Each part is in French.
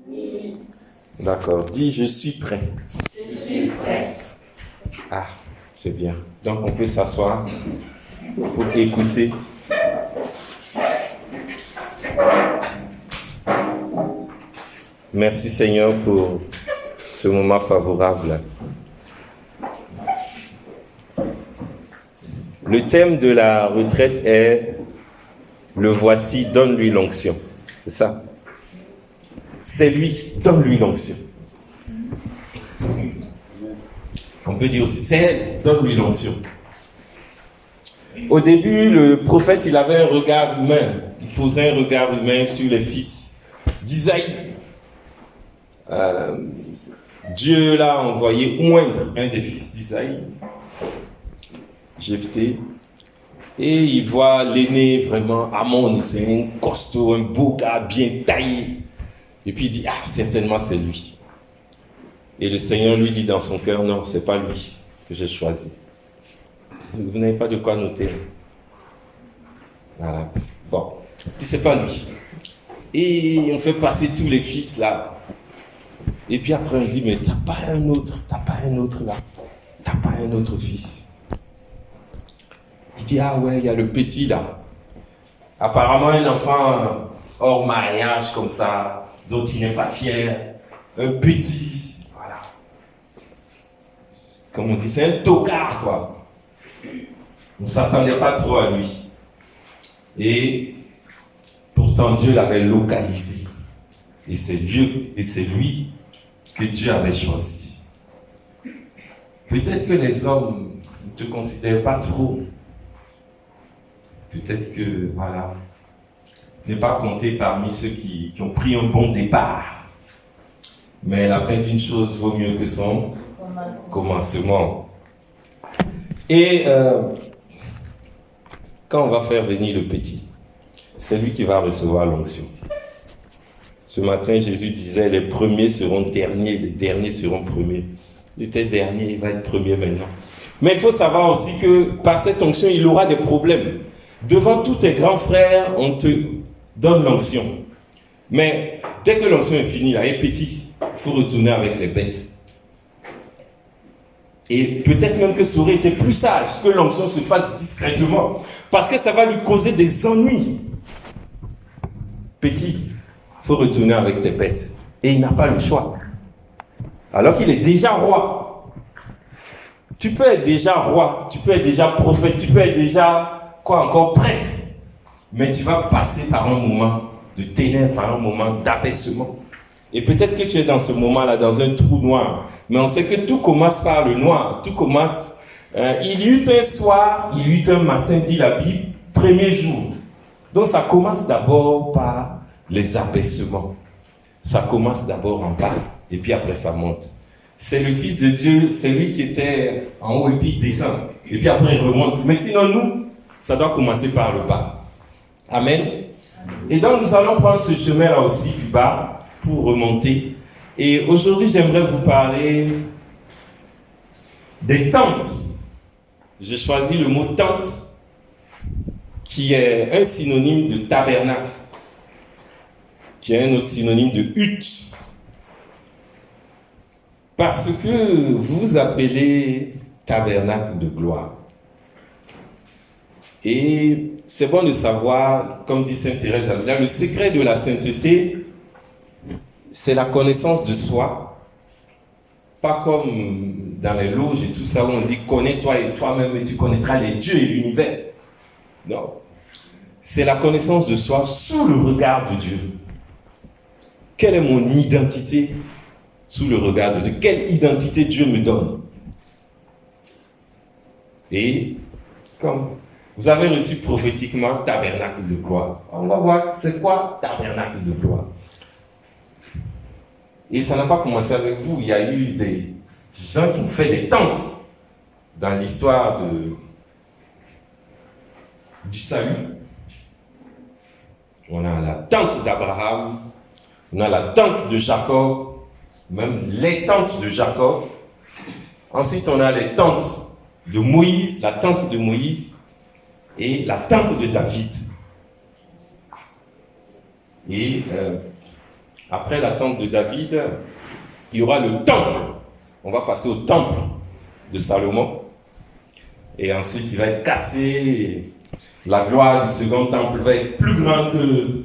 Oui. D'accord. Dis, je suis prêt. Je suis prête. Ah, c'est bien. Donc, on peut s'asseoir pour écouter. Merci Seigneur pour ce moment favorable. Le thème de la retraite est « Le voici, donne-lui l'onction ». C'est ça. C'est lui, donne-lui l'onction. On peut dire aussi, c'est elle, donne-lui l'onction. Au début, le prophète, il avait un regard humain. Il posait un regard humain sur les fils d'Isaïe. Dieu l'a envoyé oindre un des fils d'Isaïe, Jephthé, et il voit l'aîné vraiment, Amon, c'est un costaud, un beau gars bien taillé. Et puis il dit, ah, certainement c'est lui. Et le Seigneur lui dit dans son cœur, non, c'est pas lui que j'ai choisi. Vous n'avez pas de quoi noter. Voilà. Bon, il dit, c'est pas lui. Et on fait passer tous les fils là. Et puis après on dit, mais t'as pas un autre là, t'as pas un autre fils. Il dit, ah ouais, il y a le petit là. Apparemment un enfant hors mariage comme ça, dont il n'est pas fier, un petit, voilà. Comme on dit, c'est un tocard quoi. On ne s'attendait pas trop à lui. Et pourtant Dieu l'avait localisé. Et c'est lui que Dieu avait choisi. Peut-être que les hommes ne te considèrent pas trop. Peut-être que, voilà, n'est pas compté parmi ceux qui ont pris un bon départ. Mais la fin d'une chose vaut mieux que son commencement. Et quand on va faire venir le petit, c'est lui qui va recevoir l'onction. Ce matin, Jésus disait, les premiers seront derniers, les derniers seront premiers. Il était dernier, il va être premier maintenant. Mais il faut savoir aussi que par cette onction, il aura des problèmes. Devant tous tes grands frères, on te donne l'onction. Mais dès que l'onction est finie, là, et petit, il faut retourner avec les bêtes. Et peut-être même que ça aurait été plus sage que l'onction se fasse discrètement. Parce que ça va lui causer des ennuis. Petit, il faut retourner avec tes bêtes. Et il n'a pas le choix. Alors qu'il est déjà roi. Tu peux être déjà roi, tu peux être déjà prophète, tu peux être déjà, quoi encore, prêtre. Mais tu vas passer par un moment de ténèbres, par un moment d'abaissement. Et peut-être que tu es dans ce moment-là, dans un trou noir. Mais on sait que tout commence par le noir. Tout commence... il y eut un soir, il y eut un matin, dit la Bible, premier jour. Donc ça commence d'abord par les abaissements. Ça commence d'abord en bas, et puis après ça monte. C'est le Fils de Dieu, c'est lui qui était en haut, et puis il descend. Et puis après il remonte. Mais sinon nous, ça doit commencer par le bas. Amen. Et donc nous allons prendre ce chemin-là aussi du bas pour remonter. Et aujourd'hui j'aimerais vous parler des tentes. J'ai choisi le mot tente, qui est un synonyme de tabernacle, qui est un autre synonyme de hutte. Parce que vous appelez tabernacle de gloire. Et c'est bon de savoir, comme dit Sainte Thérèse d'Avila, le secret de la sainteté, c'est la connaissance de soi. Pas comme dans les loges et tout ça où on dit connais-toi et toi-même et tu connaîtras les dieux et l'univers. Non. C'est la connaissance de soi sous le regard de Dieu. Quelle est mon identité sous le regard de Dieu? Quelle identité Dieu me donne? Et comme vous avez reçu prophétiquement tabernacle de gloire, on va voir c'est quoi tabernacle de gloire. Et ça n'a pas commencé avec vous. Il y a eu des gens qui ont fait des tentes dans l'histoire du salut. On a la tente d'Abraham, on a la tente de Jacob, même les tentes de Jacob. Ensuite, on a les tentes de Moïse, la tente de Moïse et la tente de David. Et après la tente de David, il y aura le temple. On va passer au temple de Salomon. Et ensuite, il va être cassé. Et la gloire du second temple va être plus grande que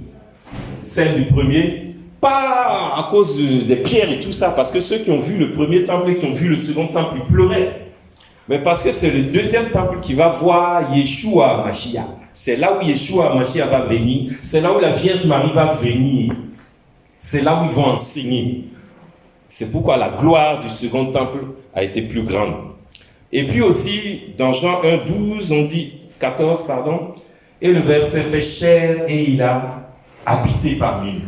celle du premier. Pas à cause des pierres et tout ça, parce que ceux qui ont vu le premier temple et qui ont vu le second temple, ils pleuraient. Mais parce que c'est le deuxième temple qui va voir Yeshua Mashiach. C'est là où Yeshua Mashiach va venir. C'est là où la Vierge Marie va venir. C'est là où ils vont enseigner. C'est pourquoi la gloire du second temple a été plus grande. Et puis aussi, dans Jean 1,12, on dit, 14, pardon, et le Verbe s'est fait chair et il a habité parmi nous.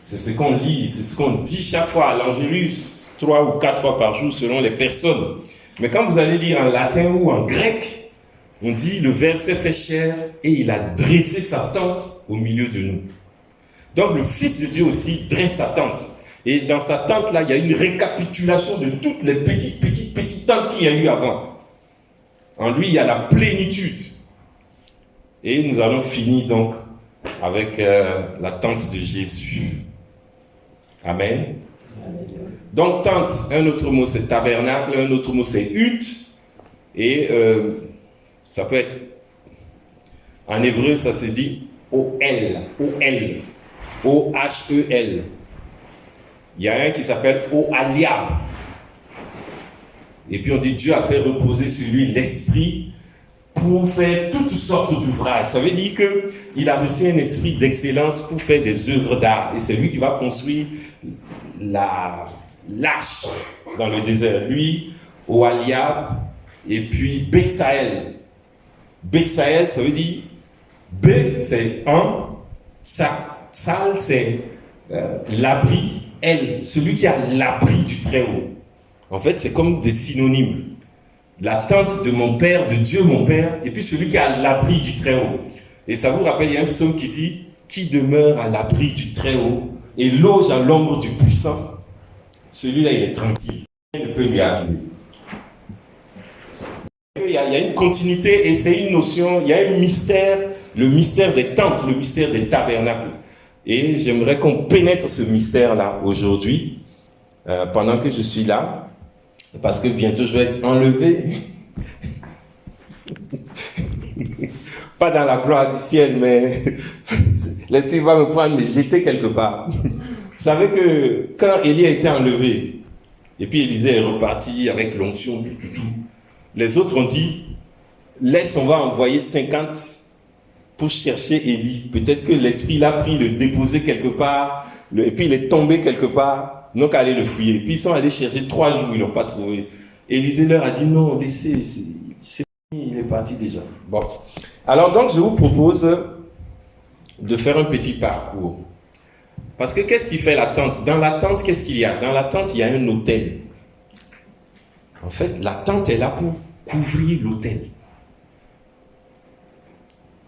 C'est ce qu'on lit, c'est ce qu'on dit chaque fois à l'Angélus, 3 ou 4 fois par jour selon les personnes. Mais quand vous allez lire en latin ou en grec, on dit le Verbe s'est fait chair et il a dressé sa tente au milieu de nous. Donc le Fils de Dieu aussi dresse sa tente. Et dans sa tente-là, il y a une récapitulation de toutes les petites tentes qu'il y a eu avant. En lui, il y a la plénitude. Et nous allons finir donc avec la tente de Jésus. Amen. Donc tente, un autre mot c'est tabernacle, un autre mot c'est hutte. Et ça peut être, en hébreu ça se dit O-L, O-L, O-H-E-L. Il y a un qui s'appelle O-Aliab. Et puis on dit Dieu a fait reposer sur lui l'esprit pour faire toutes sortes d'ouvrages. Ça veut dire qu'il a reçu un esprit d'excellence pour faire des œuvres d'art. Et c'est lui qui va construire l'arche dans le désert. Lui, O-Aliab, et puis Betsaël. Betsaël, ça veut dire B, c'est un, Sal, c'est l'abri, elle, celui qui a l'abri du Très-Haut. En fait, c'est comme des synonymes. La tente de mon Père, de Dieu mon Père, et puis celui qui a l'abri du Très-Haut. Et ça vous rappelle, il y a un psaume qui dit « Qui demeure à l'abri du Très-Haut et loge à l'ombre du Puissant, celui-là, il est tranquille. Rien ne peut lui arriver. » Il y a une continuité et c'est une notion, il y a un mystère, le mystère des tentes, le mystère des tabernacles. Et j'aimerais qu'on pénètre ce mystère-là aujourd'hui, pendant que je suis là. Parce que bientôt je vais être enlevé. Pas dans la gloire du ciel, mais l'Esprit va me prendre, me jeter quelque part. Vous savez que quand Élie a été enlevé, et puis Élisée est reparti avec l'onction, les autres ont dit, on va envoyer 50 pour chercher Élie. Peut-être que l'Esprit l'a pris, le déposé quelque part, et puis il est tombé quelque part. Donc, aller le fouiller. Et puis, ils sont allés chercher 3 jours, ils ne l'ont pas trouvé. Élisée leur a dit, non, laissez, c'est fini, il est parti déjà. Bon. Alors, donc, je vous propose de faire un petit parcours. Parce que qu'est-ce qui fait la tente? Dans la tente, qu'est-ce qu'il y a? Dans la tente, il y a un autel. En fait, la tente est là pour couvrir l'autel.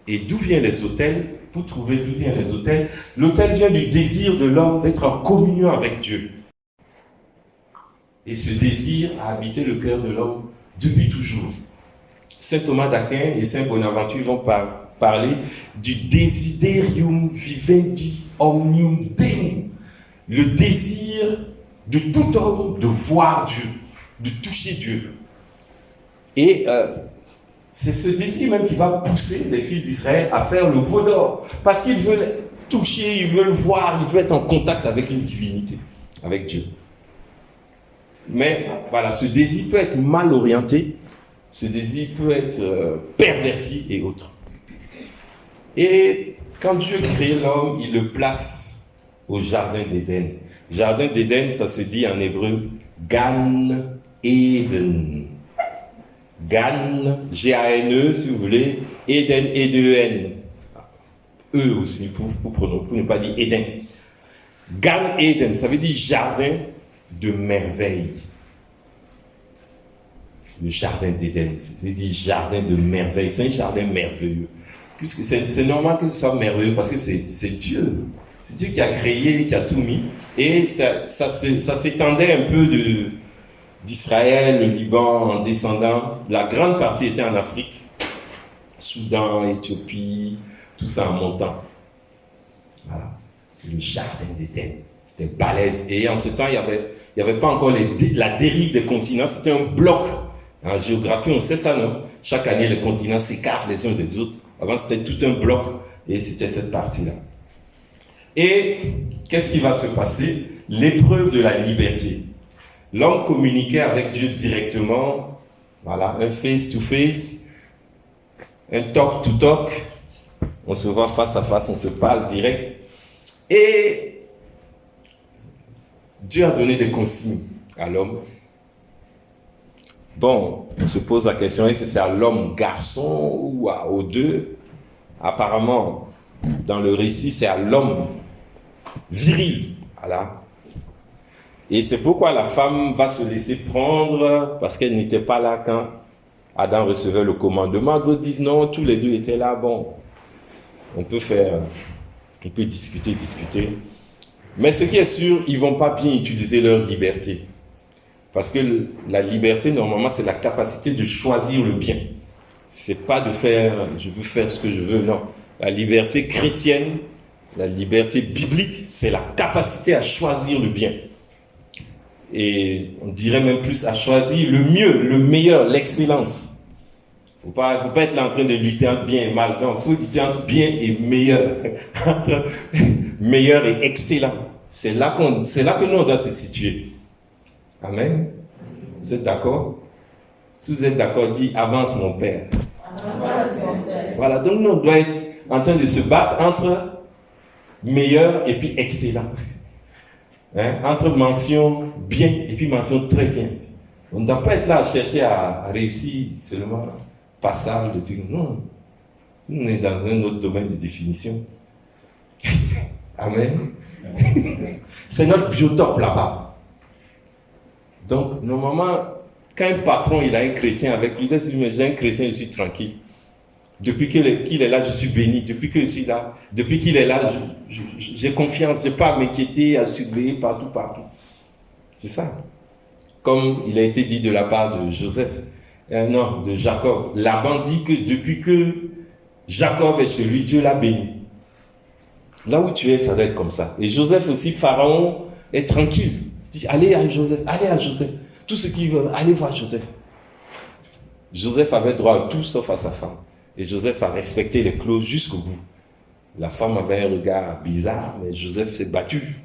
Et d'où viennent les autels? Pour trouver d'où viennent les autels, l'autel vient du désir de l'homme d'être en communion avec Dieu. Et ce désir a habité le cœur de l'homme depuis toujours. Saint Thomas d'Aquin et Saint Bonaventure vont parler du desiderium vivendi omnium Deum, le désir de tout homme de voir Dieu, de toucher Dieu. Et c'est ce désir même qui va pousser les fils d'Israël à faire le veau d'or. Parce qu'ils veulent toucher, ils veulent voir, ils veulent être en contact avec une divinité, avec Dieu. Mais voilà, ce désir peut être mal orienté, ce désir peut être perverti et autres. Et quand Dieu crée l'homme, il le place au jardin d'Éden. Jardin d'Éden, ça se dit en hébreu Gan Eden. Gan, G-A-N-E, si vous voulez, Eden, E-D-E-N. E aussi, pour ne pas dire Eden. Gan Eden, ça veut dire jardin de merveille. Le jardin d'Éden, ça veut dire jardin de merveille. C'est un jardin merveilleux. Puisque c'est normal que ce soit merveilleux parce que c'est Dieu. C'est Dieu qui a créé, qui a tout mis. Et ça s'étendait un peu d'Israël, le Liban, en descendant. La grande partie était en Afrique. Soudan, Éthiopie, tout ça en montant. Voilà. le jardin d'Éden. C'était balèze. Et en ce temps, il n'y avait pas encore la dérive des continents. C'était un bloc. En géographie, on sait ça, non? Chaque année, les continents s'écartent les uns des autres. Avant, c'était tout un bloc. Et c'était cette partie-là. Et qu'est-ce qui va se passer? L'épreuve de la liberté. L'homme communiquait avec Dieu directement. Voilà, un face-to-face, un talk-to-talk. On se voit face à face, on se parle direct. Et Dieu a donné des consignes à l'homme. Bon, on se pose la question, est-ce que c'est à l'homme garçon ou aux deux? Apparemment, dans le récit, c'est à l'homme viril. Voilà. Et c'est pourquoi la femme va se laisser prendre, parce qu'elle n'était pas là quand Adam recevait le commandement. D'autres disent non, tous les deux étaient là. Bon, on peut discuter. Mais ce qui est sûr, ils ne vont pas bien utiliser leur liberté. Parce que la liberté, normalement, c'est la capacité de choisir le bien. C'est pas de faire, je veux faire ce que je veux, non. La liberté chrétienne, la liberté biblique, c'est la capacité à choisir le bien. Et on dirait même plus à choisir le mieux, le meilleur, l'excellence. Faut pas être là en train de lutter entre bien et mal. Non, il faut lutter entre bien et meilleur. Entre meilleur et excellent. C'est là que nous, on doit se situer. Amen. Vous êtes d'accord? Si vous êtes d'accord, dis avance mon Père. Avance mon Père. Voilà, donc nous, on doit être en train de se battre entre meilleur et puis excellent. Hein? Entre mention bien et puis mention très bien. On ne doit pas être là à chercher à réussir seulement passable de trucs. Non. Nous, on est dans un autre domaine de définition. Amen. C'est notre biotope là-bas. Donc, normalement, quand un patron il a un chrétien avec lui, il dit, mais j'ai un chrétien, je suis tranquille. Depuis qu'il est là, je suis béni. Depuis que je suis là, depuis qu'il est là, j'ai confiance. Je n'ai pas à m'inquiéter, à surveiller partout. C'est ça. Comme il a été dit de la part de de Jacob. Laban dit que depuis que Jacob est chez lui, Dieu l'a béni. Là où tu es, ça doit être comme ça. Et Joseph aussi, Pharaon, est tranquille. Il dit, allez à Joseph. Tout ce qui veut, allez voir Joseph. Joseph avait droit à tout sauf à sa femme. Et Joseph a respecté les clauses jusqu'au bout. La femme avait un regard bizarre, mais Joseph s'est battu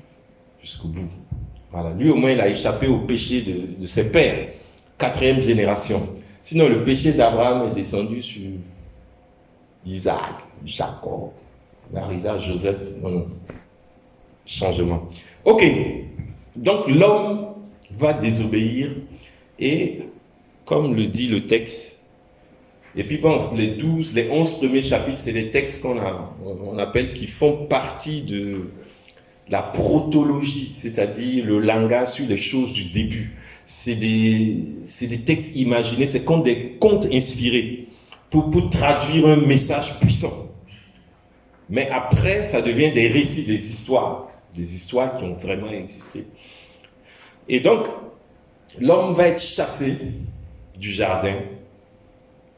jusqu'au bout. Voilà. Lui, au moins, il a échappé au péché de ses pères. 4e génération. Sinon, le péché d'Abraham est descendu sur Isaac, Jacob. Il est arrivé à Joseph. Non. Changement. Ok. Donc, l'homme va désobéir et, comme le dit le texte, et puis bon, les 11 premiers chapitres, c'est des textes on appelle qui font partie de la protologie, c'est-à-dire le langage sur les choses du début. C'est des textes imaginés, c'est comme des contes inspirés pour traduire un message puissant. Mais après, ça devient des récits, des histoires qui ont vraiment existé. Et donc, l'homme va être chassé du jardin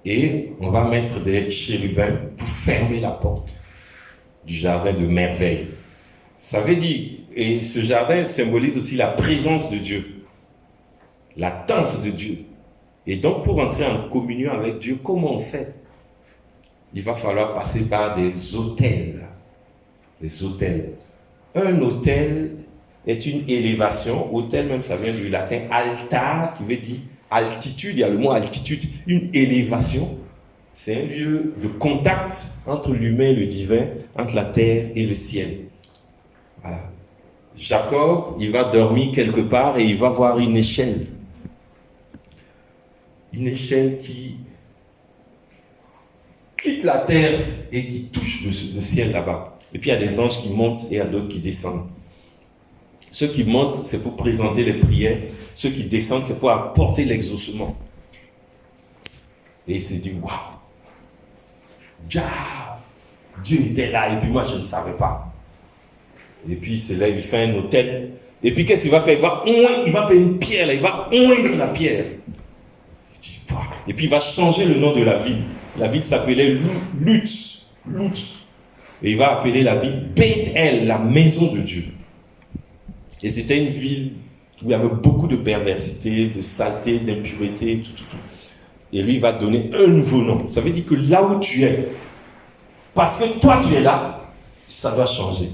et on va mettre des chérubins pour fermer la porte du jardin de merveille. Ça veut dire, et ce jardin symbolise aussi la présence de Dieu, la tente de Dieu. Et donc, pour entrer en communion avec Dieu, comment on fait? Il va falloir passer par des autels. Des autels. Un autel est une élévation. Autel, même, ça vient du latin altar, qui veut dire altitude. Il y a le mot altitude. Une élévation, c'est un lieu de contact entre l'humain et le divin, entre la terre et le ciel. Voilà. Jacob, il va dormir quelque part et il va voir une échelle. Une échelle qui quitte la terre et qui touche le ciel là-bas. Et puis il y a des anges qui montent et il y a d'autres qui descendent. Ceux qui montent, c'est pour présenter les prières. Ceux qui descendent, c'est pour apporter l'exaucement. Et il s'est dit, waouh, Dieu était là et puis moi je ne savais pas. Et puis il se lève, il fait un autel. Et puis qu'est-ce qu'il va faire? Il va faire une pierre, là, il va oindre la pierre. Il dit, waouh. Et puis il va changer le nom de la ville. La ville s'appelait Lutz. Et il va appeler la ville Beth-El, la maison de Dieu. Et c'était une ville où il y avait beaucoup de perversité, de saleté, d'impureté, tout. Et lui, il va donner un nouveau nom. Ça veut dire que là où tu es, parce que toi tu es là, ça doit changer.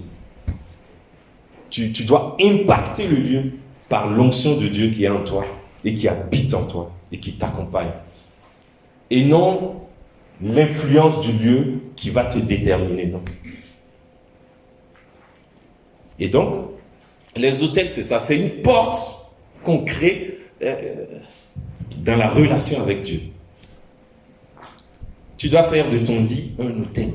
Tu dois impacter le lieu par l'onction de Dieu qui est en toi et qui habite en toi et qui t'accompagne. Et non l'influence du lieu qui va te déterminer, non. Et donc, les hôtels, c'est ça, c'est une porte qu'on crée dans la relation avec Dieu. Tu dois faire de ton lit un hôtel.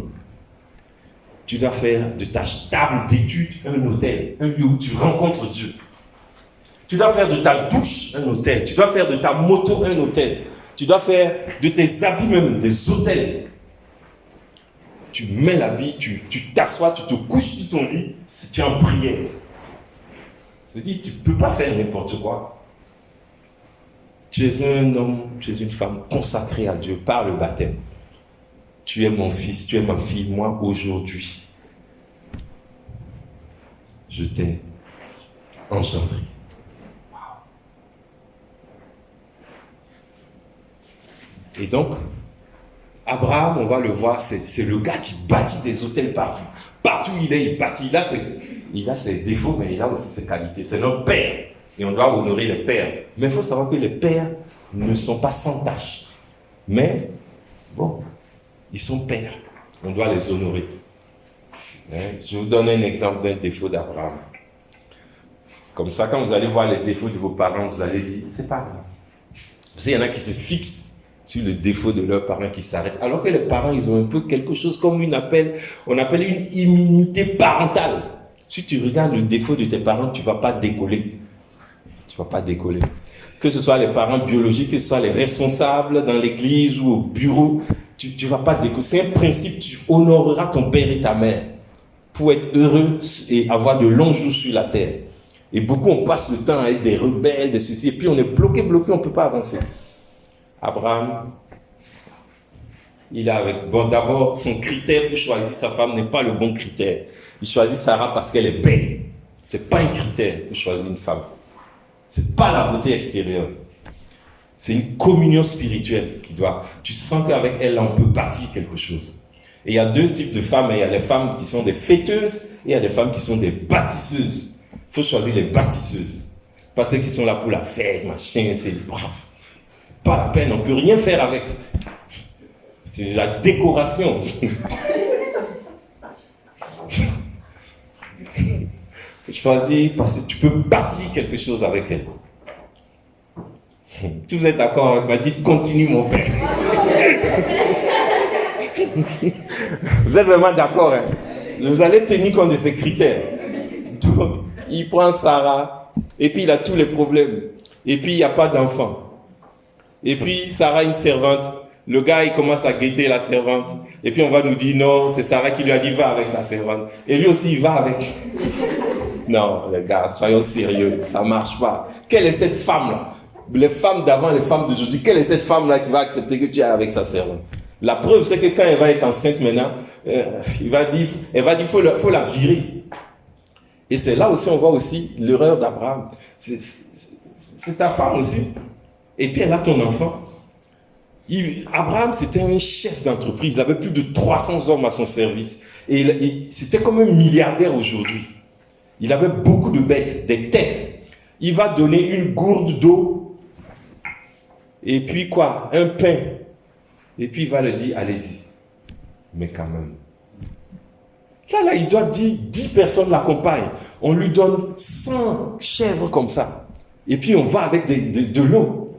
Tu dois faire de ta table d'études un hôtel, un lieu où tu rencontres Dieu. Tu dois faire de ta douche un hôtel. Tu dois faire de ta moto un hôtel. Tu dois faire de tes habits même des hôtels. Tu mets l'habit, tu t'assois, tu te couches sur ton lit, si tu es en prière. Ça veut dire que tu ne peux pas faire n'importe quoi. Tu es un homme, tu es une femme consacrée à Dieu par le baptême. Tu es mon fils, tu es ma fille, moi aujourd'hui. Je t'ai engendré. Wow. Et donc, Abraham, on va le voir, c'est le gars qui bâtit des hôtels partout. Partout où il est, il bâtit. Il a ses défauts, mais il a aussi ses qualités. C'est notre père. Et on doit honorer les pères. Mais il faut savoir que les pères ne sont pas sans tâche. Mais, bon, ils sont pères. On doit les honorer. Je vous donne un exemple d'un défaut d'Abraham. Comme ça, quand vous allez voir les défauts de vos parents, vous allez dire, c'est pas grave. Parce qu'il y en a qui se fixent sur le défaut de leurs parents, qui s'arrêtent. Alors que les parents, ils ont un peu quelque chose comme on appelle une immunité parentale. Si tu regardes le défaut de tes parents, tu ne vas pas décoller. Tu ne vas pas décoller. Que ce soit les parents biologiques, que ce soit les responsables dans l'église ou au bureau, tu ne vas pas décoller. C'est un principe, tu honoreras ton père et ta mère pour être heureux et avoir de longs jours sur la terre. Et beaucoup, on passe le temps à être des rebelles, de ceci, et puis on est bloqué, on ne peut pas avancer. Abraham, il a d'abord, son critère pour choisir sa femme n'est pas le bon critère. Il choisit Sarah parce qu'elle est belle. Ce n'est pas un critère pour choisir une femme. Ce n'est pas la beauté extérieure. C'est une communion spirituelle qui doit... Tu sens qu'avec elle, on peut bâtir quelque chose. Et il y a deux types de femmes. Il y a les femmes qui sont des fêteuses et il y a des femmes qui sont des bâtisseuses. Il faut choisir les bâtisseuses. Pas celles qui sont là pour la fête, machin, c'est brave. Pas la peine, on ne peut rien faire avec. C'est la décoration. Choisis parce que tu peux bâtir quelque chose avec elle. Si vous êtes d'accord avec moi, dites continue mon père. Vous êtes vraiment d'accord, hein? Vous allez tenir compte de ces critères. Donc, il prend Sarah, et puis il a tous les problèmes. Et puis il n'y a pas d'enfant. Et puis Sarah, une servante. Le gars, il commence à guetter la servante. Et puis on va nous dire, non, c'est Sarah qui lui a dit, va avec la servante. Et lui aussi, il va avec. Non, les gars, soyons sérieux, ça ne marche pas. Quelle est cette femme-là? Les femmes d'avant, les femmes d'aujourd'hui, quelle est cette femme-là qui va accepter que tu es avec sa servante? La preuve, c'est que quand elle va être enceinte maintenant, elle va dire, faut la virer. Et c'est là aussi, on voit aussi l'erreur d'Abraham. C'est ta femme aussi. Et puis elle a ton enfant. Abraham, c'était un chef d'entreprise. Il avait plus de 300 hommes à son service. Et c'était comme un milliardaire aujourd'hui. Il avait beaucoup de bêtes, des têtes. Il va donner une gourde d'eau. Et puis quoi? Un pain. Et puis il va le dire, allez-y. Mais quand même. Là, il doit dire 10 personnes l'accompagnent. On lui donne 100 chèvres comme ça. Et puis on va avec de l'eau.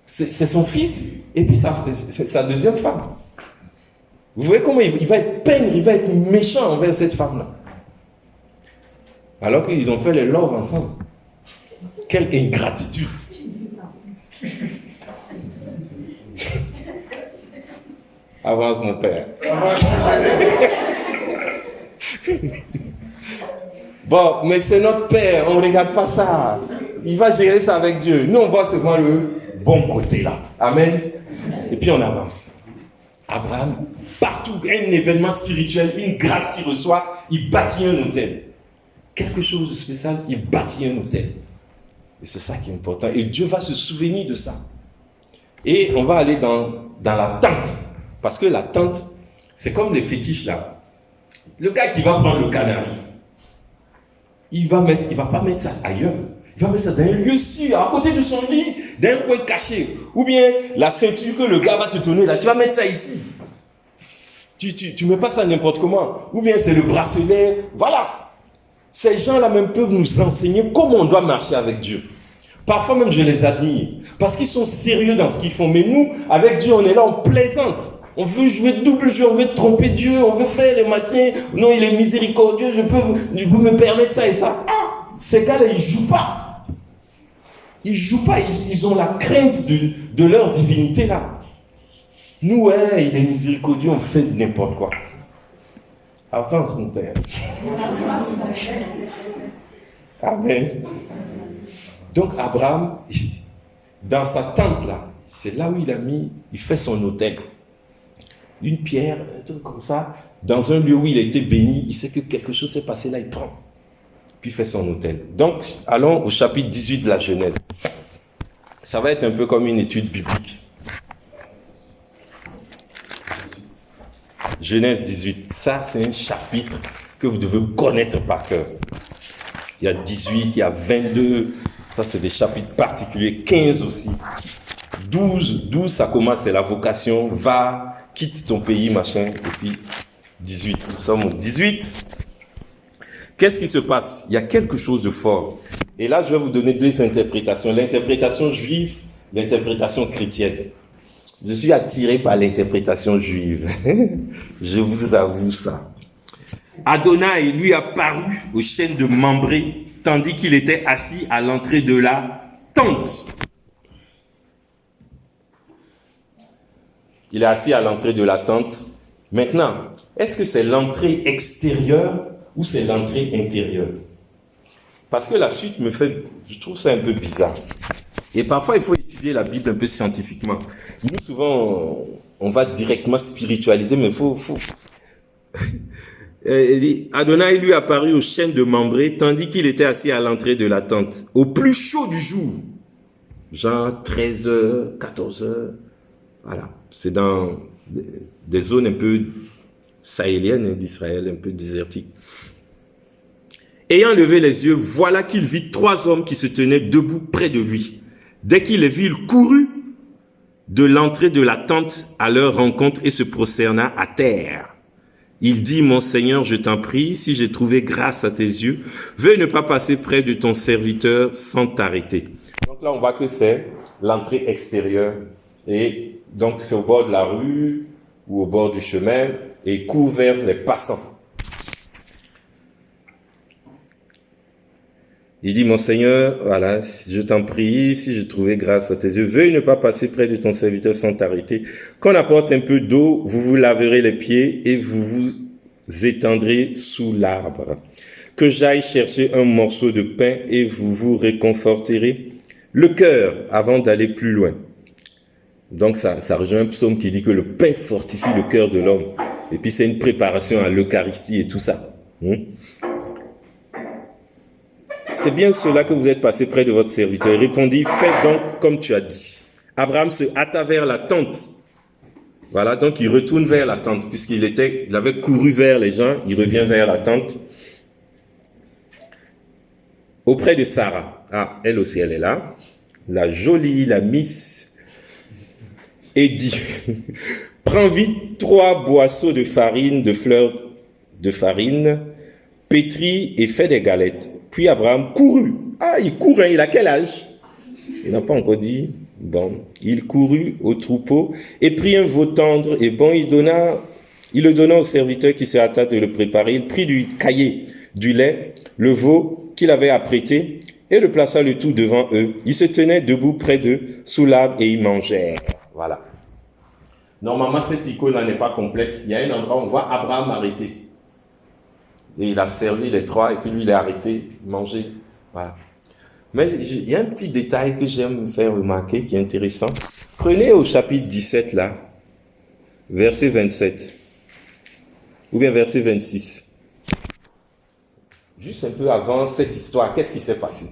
C'est son fils. Et puis c'est sa deuxième femme. Vous voyez comment il va être peine, il va être méchant envers cette femme-là. Alors qu'ils ont fait les love ensemble. Quelle ingratitude. Avance mon père. Bon, mais c'est notre père, on ne regarde pas ça. Il va gérer ça avec Dieu. Nous, on voit seulement le bon côté là. Amen. Et puis on avance. Abraham, partout, un événement spirituel, une grâce qu'il reçoit, il bâtit un autel. Quelque chose de spécial, il bâtit un autel. Et c'est ça qui est important. Et Dieu va se souvenir de ça. Et on va aller dans la tente. Parce que la tente, c'est comme les fétiches là. Le gars qui va prendre le canari, il va pas mettre ça ailleurs. Il va mettre ça dans un lieu sûr, à côté de son lit, dans un coin caché. Ou bien la ceinture que le gars va te donner là, tu vas mettre ça ici. Tu mets pas ça n'importe comment. Ou bien c'est le bracelet. Voilà. Ces gens-là même peuvent nous enseigner comment on doit marcher avec Dieu. Parfois même je les admire. Parce qu'ils sont sérieux dans ce qu'ils font. Mais nous, avec Dieu, on est là, on plaisante. On veut jouer double jeu, on veut tromper Dieu, on veut faire les matins. Non, il est miséricordieux, je peux me permettre ça et ça. Ah, ces gars-là, ils jouent pas. Ils jouent pas, ils ont la crainte de leur divinité là. Nous, ouais, il est miséricordieux, on fait n'importe quoi. Avance, mon père. Amen. Donc, Abraham, dans sa tente là, c'est là où il fait son autel. Une pierre, un truc comme ça, dans un lieu où il a été béni, il sait que quelque chose s'est passé là, il prend. Puis il fait son autel. Donc, allons au chapitre 18 de la Genèse. Ça va être un peu comme une étude biblique. Genèse 18, ça c'est un chapitre que vous devez connaître par cœur. Il y a 18, il y a 22, ça c'est des chapitres particuliers, 15 aussi. 12, ça commence, c'est la vocation, va, quitte ton pays, machin, et puis 18, nous sommes au 18. Qu'est-ce qui se passe? Il y a quelque chose de fort. Et là, je vais vous donner deux interprétations, l'interprétation juive, l'interprétation chrétienne. Je suis attiré par l'interprétation juive. Je vous avoue ça. Adonai lui apparut au chêne de Mambré, tandis qu'il était assis à l'entrée de la tente. Il est assis à l'entrée de la tente. Maintenant, est-ce que c'est l'entrée extérieure ou c'est l'entrée intérieure? Parce que la suite je trouve ça un peu bizarre. Et parfois, il faut étudier la Bible un peu scientifiquement. Nous, souvent, on va directement spiritualiser, mais il faut... Adonai lui apparut au chêne de Mambré, tandis qu'il était assis à l'entrée de la tente, au plus chaud du jour. Genre 13h, 14h. Voilà. C'est dans des zones un peu sahéliennes d'Israël, un peu désertiques. Ayant levé les yeux, voilà qu'il vit 3 hommes qui se tenaient debout près de lui. Dès qu'il les vit, il courut de l'entrée de la tente à leur rencontre et se prosterna à terre. Il dit, mon Seigneur, je t'en prie, si j'ai trouvé grâce à tes yeux, veuille ne pas passer près de ton serviteur sans t'arrêter. Donc là, on voit que c'est l'entrée extérieure. Et donc, c'est au bord de la rue ou au bord du chemin et court vers les passants. Il dit, mon Seigneur, voilà, je t'en prie, si je trouvais grâce à tes yeux, veuille ne pas passer près de ton serviteur sans t'arrêter. Qu'on apporte un peu d'eau, vous vous laverez les pieds et vous vous étendrez sous l'arbre. Que j'aille chercher un morceau de pain et vous vous réconforterez le cœur avant d'aller plus loin. Donc ça rejoint un psaume qui dit que le pain fortifie le cœur de l'homme. Et puis c'est une préparation à l'Eucharistie et tout ça. C'est bien cela que vous êtes passé près de votre serviteur. Il répondit, fais donc comme tu as dit. Abraham se hâta vers la tente. Voilà, donc il retourne vers la tente, puisqu'il avait couru vers les gens, il revient vers la tente. Auprès de Sarah. Ah, elle aussi, elle est là. La jolie, la Miss. Et dit, prends vite 3 boisseaux de farine, de fleurs de farine, pétris et fais des galettes. Puis Abraham courut. Ah, il court, hein, il a quel âge? Il n'a pas encore dit. Bon, il courut au troupeau et prit un veau tendre. Et bon, il le donna au serviteur qui se hâta de le préparer. Il prit du caillé, du lait, le veau qu'il avait apprêté et le plaça le tout devant eux. Ils se tenaient debout près d'eux, sous l'arbre, et ils mangèrent. Voilà. Normalement, cette icône-là n'est pas complète. Il y a un endroit où on voit Abraham arrêté. Et il a servi les 3, et puis lui, il est arrêté, manger. Voilà. Mais il y a un petit détail que j'aime faire remarquer, qui est intéressant. Prenez au chapitre 17, là, verset 27. ou bien verset 26. Juste un peu avant cette histoire, qu'est-ce qui s'est passé?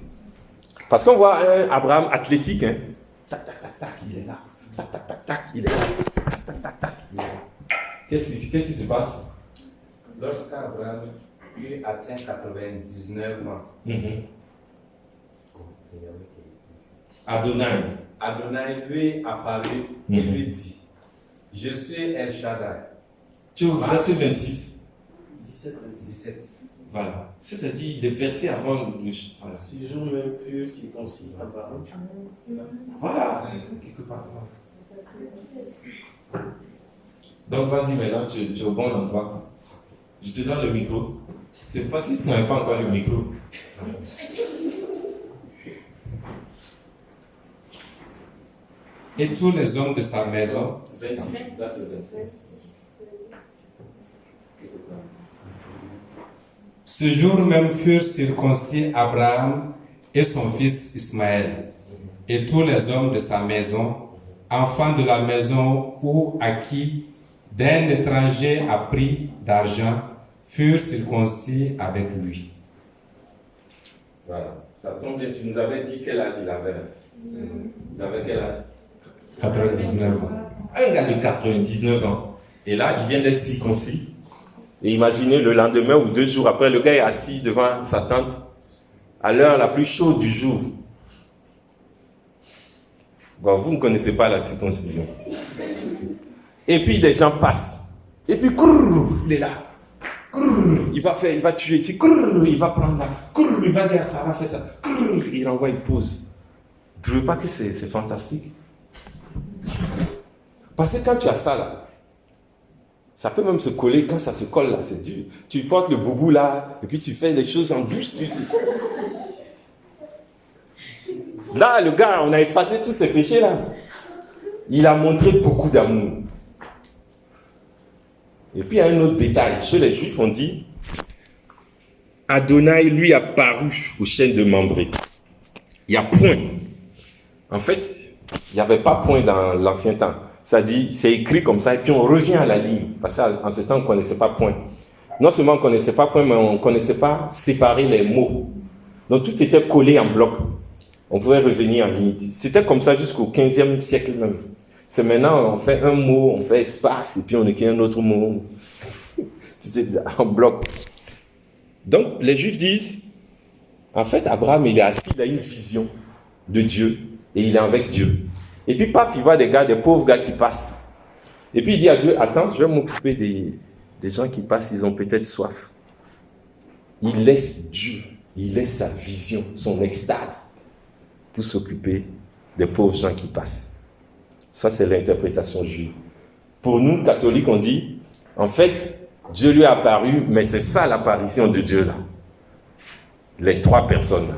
Parce qu'on voit un Abraham athlétique, hein? Tac, tac, tac, tac, il est là. Tac, tac, tac, tac, il est là. Tac, tac, tac, tac, il est là. Qu'est-ce qui se passe? Lorsqu'Abraham eut atteint 99 ans, Adonai lui apparut et lui dit, je suis El Shaddai. Tu vois, verset 26. 17. Voilà. C'est-à-dire des versets avant le. Voilà. 6 jours même furent circoncis. Voilà. Quelque part. Voilà. Donc vas-y maintenant, tu es au bon endroit. Je te donne le micro. C'est pas si tu n'avais pas encore le micro. Et tous les hommes de sa maison, 26. Là, c'est 26. ce jour même furent circoncis Abraham et son fils Ismaël, et tous les hommes de sa maison, enfants de la maison ou acquis d'un étranger à prix d'argent, furent circoncis avec lui. Voilà. Ça tombe bien, tu nous avais dit quel âge il avait. Il avait quel âge? 99 ans. Un gars de 99 ans. Et là, il vient d'être circoncis. Et imaginez, le lendemain ou 2 jours après, le gars est assis devant sa tente à l'heure la plus chaude du jour. Bon, vous ne connaissez pas la circoncision. Et puis des gens passent. Et puis, il est là. Il va tuer ici. Il va prendre là. Il va dire à Sarah, fais ça. Il envoie une pause. Tu ne veux pas que c'est fantastique? Parce que quand tu as ça là, ça peut même se coller. Quand ça se colle là, c'est dur. Tu portes le boubou là, et puis tu fais des choses en douce. Là, le gars, on a effacé tous ses péchés là. Il a montré beaucoup d'amour. Et puis il y a un autre détail. Chez les Juifs, on dit Adonai lui a paru aux chaînes de Mambré. Il y a point. En fait, il n'y avait pas point dans l'ancien temps. Ça dit, c'est écrit comme ça, et puis on revient à la ligne. Parce qu'en ce temps, on ne connaissait pas point. Non seulement on ne connaissait pas point, mais on ne connaissait pas séparer les mots. Donc tout était collé en bloc. On pouvait revenir en ligne. C'était comme ça jusqu'au 15e siècle même. C'est maintenant, on fait un mot, on fait espace, et puis on écrit un autre mot. En bloc. Donc, les Juifs disent, en fait, Abraham, il est assis, il a une vision de Dieu, et il est avec Dieu. Et puis, paf, il voit des pauvres gars qui passent. Et puis, il dit à Dieu, attends, je vais m'occuper des gens qui passent, ils ont peut-être soif. Il laisse Dieu, il laisse sa vision, son extase, pour s'occuper des pauvres gens qui passent. Ça, c'est l'interprétation juive. Pour nous, catholiques, on dit, en fait, Dieu lui est apparu, mais c'est ça l'apparition de Dieu là. Les 3 personnes là.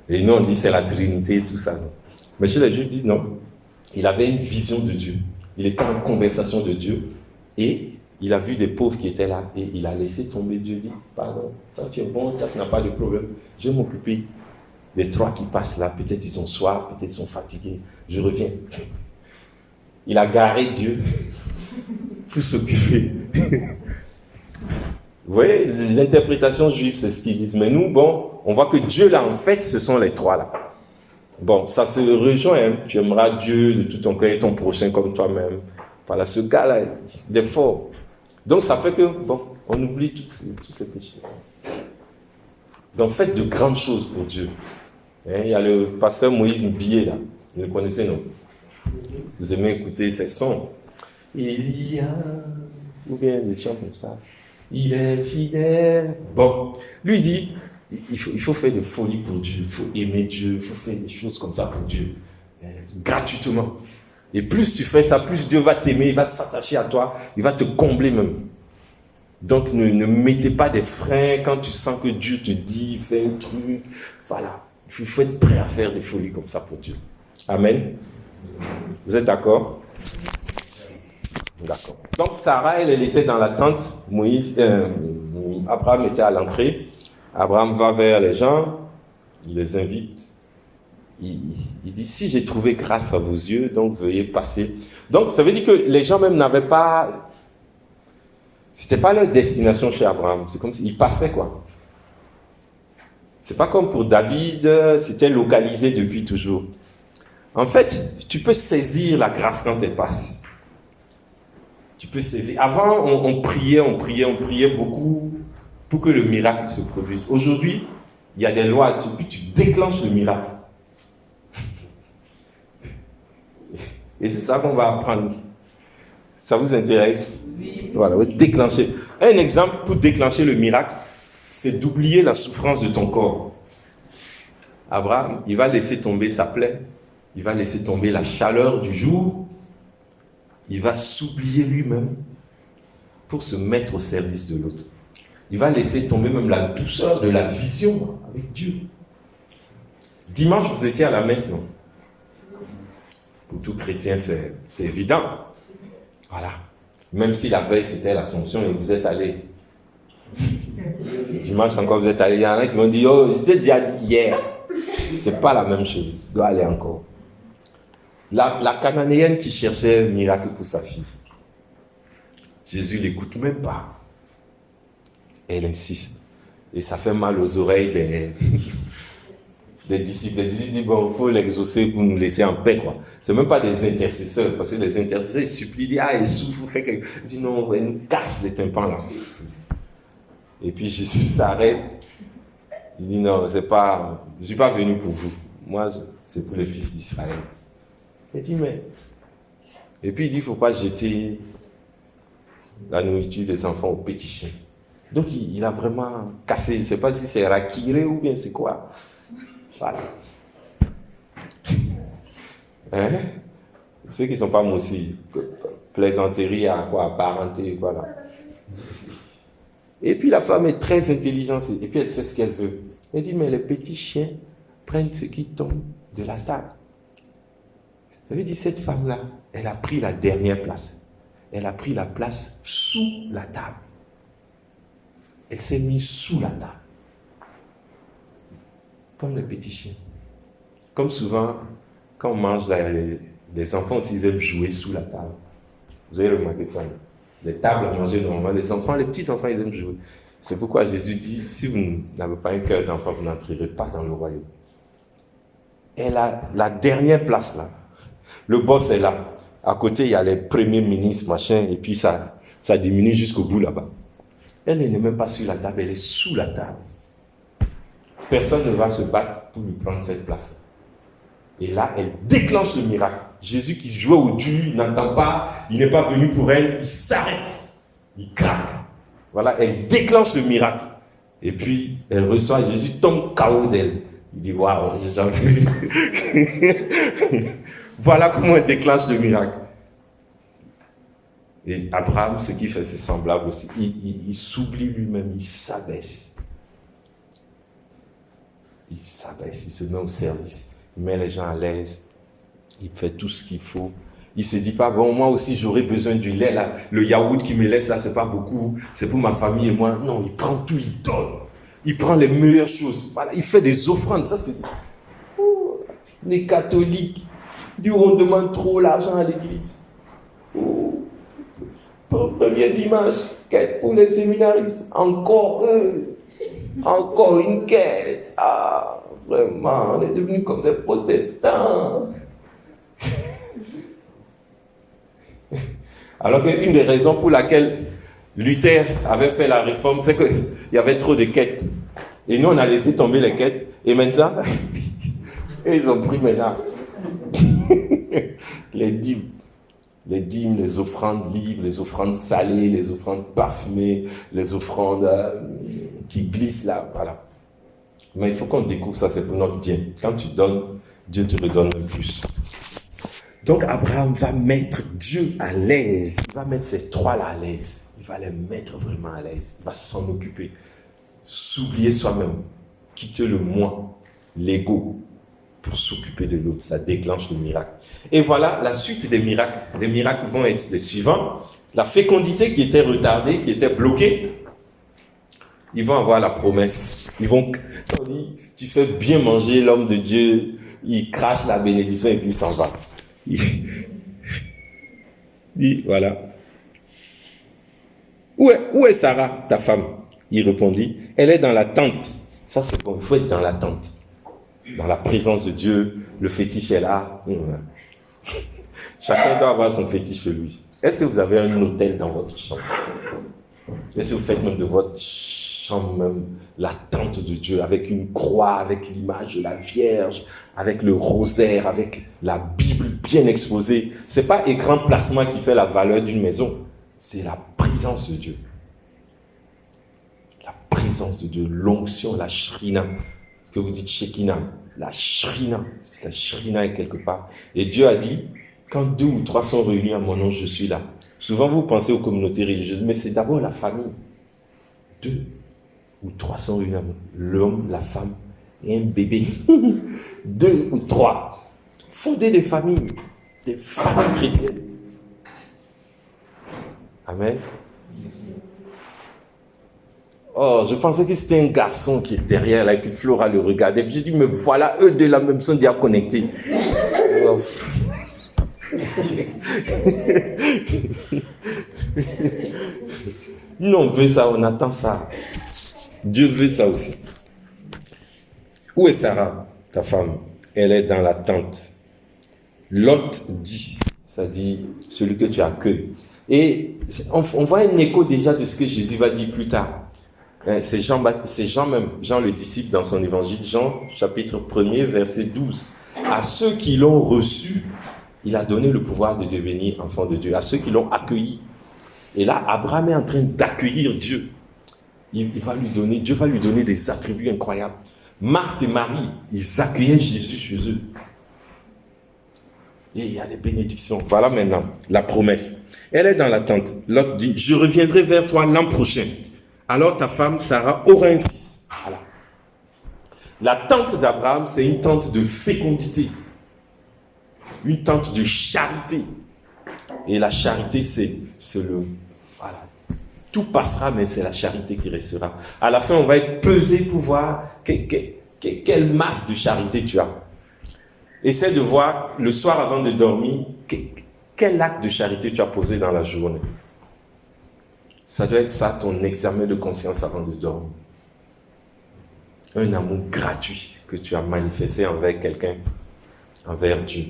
Et nous, on dit c'est la Trinité et tout ça. Non. Mais chez les Juifs, disent non. Il avait une vision de Dieu. Il était en conversation de Dieu. Et il a vu des pauvres qui étaient là. Et il a laissé tomber. Dieu dit, pardon, toi tu es bon, toi tu n'as pas de problème. Je vais m'occuper des 3 qui passent là. Peut-être ils ont soif, peut-être ils sont fatigués. Je reviens. Il a garé Dieu pour s'occuper. Vous voyez, l'interprétation juive, c'est ce qu'ils disent. Mais nous, bon, on voit que Dieu, là, en fait, ce sont les 3, là. Bon, ça se rejoint, hein. Tu aimeras Dieu de tout ton cœur et ton prochain comme toi-même. Voilà, ce gars-là, il est fort. Donc, ça fait que, bon, on oublie tous ces péchés. Donc, faites de grandes choses pour Dieu. Hein, il y a le pasteur Moïse Mbié, là. Vous le connaissez, non? Vous aimez écouter ses sons. Il y a... Ou bien des chants comme ça. Il est fidèle. Bon, lui dit, il faut faire de folie pour Dieu. Il faut aimer Dieu. Il faut faire des choses comme ça pour Dieu. Gratuitement. Et plus tu fais ça, plus Dieu va t'aimer. Il va s'attacher à toi. Il va te combler même. Donc, ne mettez pas des freins quand tu sens que Dieu te dit, fais un truc. Voilà. Il faut être prêt à faire des folies comme ça pour Dieu. Amen. Vous êtes d'accord? D'accord. Donc Sarah, elle était dans la tente. Abraham était à l'entrée. Abraham va vers les gens. Il les invite. Il dit, si j'ai trouvé grâce à vos yeux, donc veuillez passer. Donc ça veut dire que les gens même n'avaient pas C'était pas leur destination chez Abraham. C'est comme s'ils passaient, quoi. C'est pas comme pour David, c'était localisé depuis toujours. En fait, tu peux saisir la grâce quand elle passe. Tu peux saisir. Avant, on priait beaucoup pour que le miracle se produise. Aujourd'hui, il y a des lois, puis tu déclenches le miracle. Et c'est ça qu'on va apprendre. Ça vous intéresse? Oui. Voilà, déclencher. Un exemple pour déclencher le miracle, c'est d'oublier la souffrance de ton corps. Abraham, il va laisser tomber sa plaie, il va laisser tomber la chaleur du jour, il va s'oublier lui-même pour se mettre au service de l'autre. Il va laisser tomber même la douceur de la vision avec Dieu. Dimanche, vous étiez à la messe, non? Pour tout chrétien, c'est évident. Voilà. Même si la veille, c'était l'Assomption et vous êtes allé. Dimanche encore, vous êtes allé. Il y en a qui m'ont dit, oh, je t'ai déjà dit hier. C'est pas la même chose. Je dois aller encore. La Cananéenne qui cherchait un miracle pour sa fille. Jésus l'écoute même pas. Elle insiste. Et ça fait mal aux oreilles des disciples. Les disciples disent, bon, il faut l'exaucer pour nous laisser en paix, quoi. C'est même pas des intercesseurs, parce que les intercesseurs, ils supplient, ils disent, ah, il souffre, fait quelque chose. Ils disent, non, elle nous casse les tympans, là. Et puis Jésus s'arrête. Il dit, non, je ne suis pas venu pour vous. Moi, c'est pour les fils d'Israël. Il dit, mais... Et puis il dit, il ne faut pas jeter la nourriture des enfants aux petits chiens. Donc il a vraiment cassé. Je ne sais pas si c'est Rakiré ou bien c'est quoi. Voilà. Hein? Ceux qui ne sont pas moussis, plaisanterie à quoi, parenté, voilà. Et puis la femme est très intelligente, et puis elle sait ce qu'elle veut. Elle dit, mais les petits chiens prennent ce qui tombe de la table. Elle veut dire, cette femme-là, elle a pris la dernière place. Elle a pris la place sous la table. Elle s'est mise sous la table. Comme les petits chiens. Comme souvent, quand on mange, les enfants aussi, ils aiment jouer sous la table. Vous avez remarqué ça? Les tables à manger, normalement, les enfants, les petits enfants, ils aiment jouer. C'est pourquoi Jésus dit, si vous n'avez pas un cœur d'enfant, vous n'entrerez pas dans le royaume. Elle a la dernière place là. Le boss est là. À côté, il y a les premiers ministres, machin, et puis ça diminue jusqu'au bout là-bas. Elle n'est même pas sur la table, elle est sous la table. Personne ne va se battre pour lui prendre cette place-là. Et là, elle déclenche le miracle. Jésus qui jouait au dur, il n'entend pas, il n'est pas venu pour elle, il s'arrête, il craque. Voilà, elle déclenche le miracle. Et puis, elle reçoit, Jésus tombe KO d'elle. Il dit, waouh, j'ai jamais vu. Voilà comment elle déclenche le miracle. Et Abraham, ce qu'il fait, c'est semblable aussi. Il s'oublie lui-même, il s'abaisse. Il s'abaisse, il se met au service. Il met les gens à l'aise. Il fait tout ce qu'il faut. Il ne se dit pas, bon, moi aussi j'aurais besoin du lait là. Le yaourt qui me laisse là, c'est pas beaucoup. C'est pour ma famille et moi. Non, il prend tout, il donne. Il prend les meilleures choses. Voilà, il fait des offrandes. Ça, c'est les catholiques. On demande trop l'argent à l'église. Premier dimanche, quête pour les séminaristes. Encore eux. Encore une quête. Ah, vraiment, on est devenus comme des protestants. Alors qu'une des raisons pour laquelle Luther avait fait la réforme, c'est qu'il y avait trop de quêtes. Et nous, on a laissé tomber les quêtes. Et maintenant, ils ont pris maintenant les dîmes. Les dîmes, les offrandes libres, les offrandes salées, les offrandes parfumées, les offrandes qui glissent là, voilà. Mais il faut qu'on découvre ça, c'est pour notre bien. Quand tu donnes, Dieu te redonne le plus. Donc Abraham va mettre Dieu à l'aise. Il va mettre ces trois-là à l'aise. Il va les mettre vraiment à l'aise. Il va s'en occuper. S'oublier soi-même. Quitter le moi, l'ego, pour s'occuper de l'autre. Ça déclenche le miracle. Et voilà la suite des miracles. Les miracles vont être les suivants. La fécondité qui était retardée, qui était bloquée, ils vont avoir la promesse. Ils vont, on dit, tu fais bien manger l'homme de Dieu, il crache la bénédiction et puis il s'en va. Il dit, voilà. Où est Sarah, ta femme? Il répondit, elle est dans la tente. Ça c'est bon, il faut être dans la tente. Dans la présence de Dieu, le fétiche est là. Chacun doit avoir son fétiche chez lui. Est-ce que vous avez un hôtel dans votre chambre? Est-ce que vous faites même de votre chambre même la tente de Dieu, avec une croix, avec l'image de la Vierge, avec le rosaire, avec la Bible bien exposée? C'est pas écran plasma qui fait la valeur d'une maison, c'est la présence de Dieu. La présence de Dieu, l'onction, la shrina, ce que vous dites Shekinah, la shrina est quelque part. Et Dieu a dit, quand 2 ou 3 sont réunis à mon nom, je suis là. Souvent vous pensez aux communautés religieuses, mais c'est d'abord la famille. 2 ou 3 sont réunis à mon nom. L'homme, la femme et un bébé. 2 ou 3. Fondez des familles chrétiennes. Amen. Oh, je pensais que c'était un garçon qui est derrière là, et puis Flora le regardait. Puis j'ai dit, mais voilà, eux deux là même sont déjà connectés. Nous on veut ça, on attend ça. Dieu veut ça aussi. Où est Sarah, ta femme? Elle est dans la tente. Lot dit, ça dit celui que tu accueilles. Et on voit un écho déjà de ce que Jésus va dire plus tard. C'est Jean même, Jean le disciple dans son évangile, Jean chapitre 1er, verset 12. À ceux qui l'ont reçu, il a donné le pouvoir de devenir enfant de Dieu, à ceux qui l'ont accueilli. Et là, Abraham est en train d'accueillir Dieu. Dieu va lui donner des attributs incroyables. Marthe et Marie, ils accueillaient Jésus chez eux. Et il y a les bénédictions. Voilà maintenant la promesse. Elle est dans la tente. Lot dit, je reviendrai vers toi l'an prochain. Alors ta femme, Sarah, aura un fils. Voilà. La tente d'Abraham, c'est une tente de fécondité. Une tente de charité. Et la charité, c'est le... Voilà. Tout passera, mais c'est la charité qui restera. À la fin, on va être pesé pour voir quelle masse de charité tu as. Essaie de voir, le soir avant de dormir, quel acte de charité tu as posé dans la journée. Ça doit être ça, ton examen de conscience avant de dormir. Un amour gratuit que tu as manifesté envers quelqu'un, envers Dieu.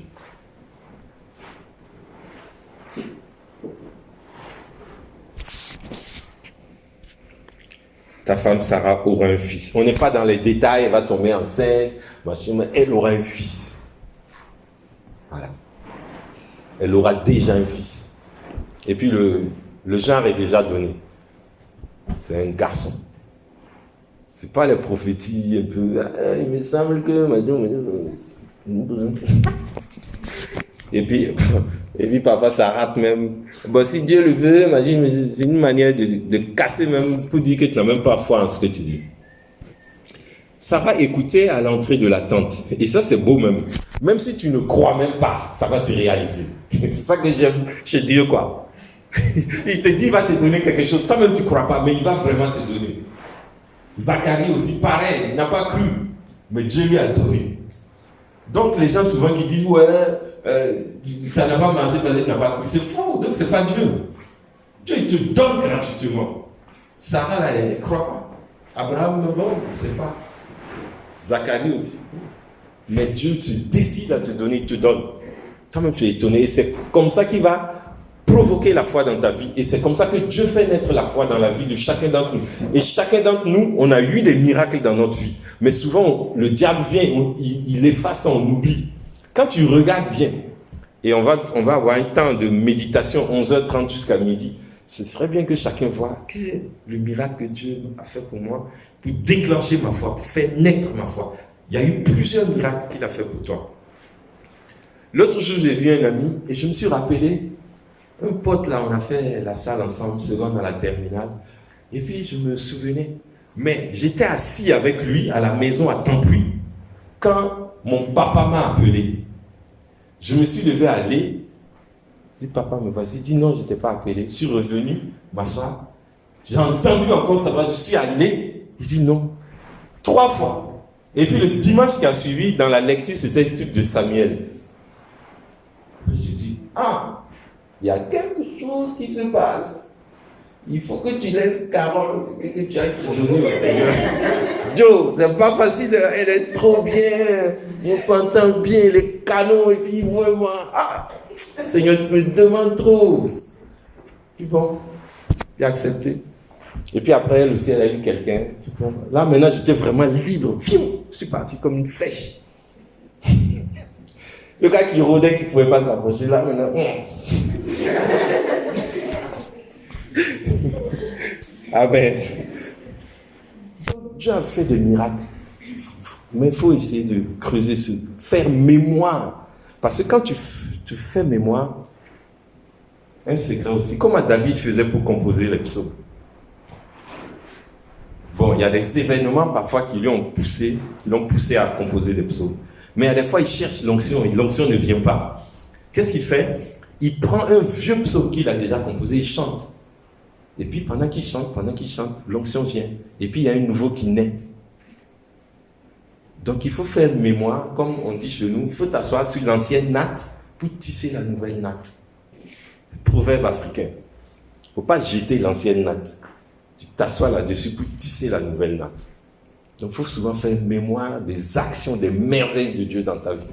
Ta femme Sarah aura un fils. On n'est pas dans les détails, elle va tomber enceinte, mais elle aura un fils. Voilà. Elle aura déjà un fils. Et puis le genre est déjà donné. C'est un garçon. C'est pas les prophéties un peu. Il me semble que. Et puis parfois ça rate même. Bon, si Dieu le veut, imagine, c'est une manière de casser même pour dire que tu n'as même pas foi en ce que tu dis. Sarah écoutait à l'entrée de la tente. Et ça, c'est beau même. Même si tu ne crois même pas, ça va se réaliser. C'est ça que j'aime chez Dieu, quoi. Il te dit, il va te donner quelque chose. Toi-même, tu ne crois pas, mais il va vraiment te donner. Zacharie aussi, pareil, il n'a pas cru. Mais Dieu lui a donné. Donc, les gens souvent qui disent, ouais, ça n'a pas marché parce qu'il n'a pas cru. C'est faux, donc c'est pas Dieu. Dieu, il te donne gratuitement. Sarah, là, elle ne croit pas. Abraham, bon, on ne sait pas. Zacharie aussi. Mais Dieu te décide à te donner, il te donne. Toi-même, tu es étonné. Et c'est comme ça qu'il va provoquer la foi dans ta vie. Et c'est comme ça que Dieu fait naître la foi dans la vie de chacun d'entre nous. Et chacun d'entre nous, on a eu des miracles dans notre vie. Mais souvent, le diable vient, il efface, on oublie. Quand tu regardes bien, et on va avoir un temps de méditation, 11h30 jusqu'à midi, ce serait bien que chacun voit quel est le miracle que Dieu a fait pour moi, pour déclencher ma foi, pour faire naître ma foi. Il y a eu plusieurs miracles qu'il a fait pour toi. L'autre jour, j'ai vu un ami et je me suis rappelé, un pote là, on a fait la salle ensemble, seconde à la terminale. Et puis je me souvenais, mais j'étais assis avec lui à la maison à Tempuy quand mon papa m'a appelé. Je me suis levé à aller. Je dis, papa, me vas-y. Il dit, non, je n'étais pas appelé. Je suis revenu m'asseoir. J'ai entendu encore ça va, je suis allé. Il dit, non. 3 fois. Et puis le dimanche qui a suivi, dans la lecture, c'était le truc de Samuel. J'ai dit, ah, il y a quelque chose qui se passe. Il faut que tu laisses Carole et que tu ailles pour donner au Seigneur. Joe, c'est pas facile, elle est trop bien, on s'entend bien, les canons, et puis vraiment, Seigneur, tu me demandes trop. Puis bon, j'ai accepté. Et puis après, elle aussi, elle a eu quelqu'un. Bon, là, maintenant, j'étais vraiment libre. Je suis parti comme une flèche. Le gars qui rôdait, qui ne pouvait pas s'approcher, là, maintenant. Amen. Dieu a fait des miracles. Mais il faut essayer de creuser faire mémoire. Parce que quand tu fais mémoire, un secret aussi, comment David faisait pour composer les psaumes. Bon, il y a des événements parfois qui l'ont poussé à composer des psaumes. Mais à des fois, il cherche l'onction et l'onction ne vient pas. Qu'est-ce qu'il fait? Il prend un vieux psaume qu'il a déjà composé, il chante. Et puis pendant qu'il chante, l'onction vient. Et puis il y a un nouveau qui naît. Donc il faut faire mémoire, comme on dit chez nous, il faut t'asseoir sur l'ancienne natte pour tisser la nouvelle natte. Proverbe africain. Il ne faut pas jeter l'ancienne natte. Tu t'assois là-dessus pour tisser la nouvelle natte. Donc il faut souvent faire mémoire des actions, des merveilles de Dieu dans ta vie.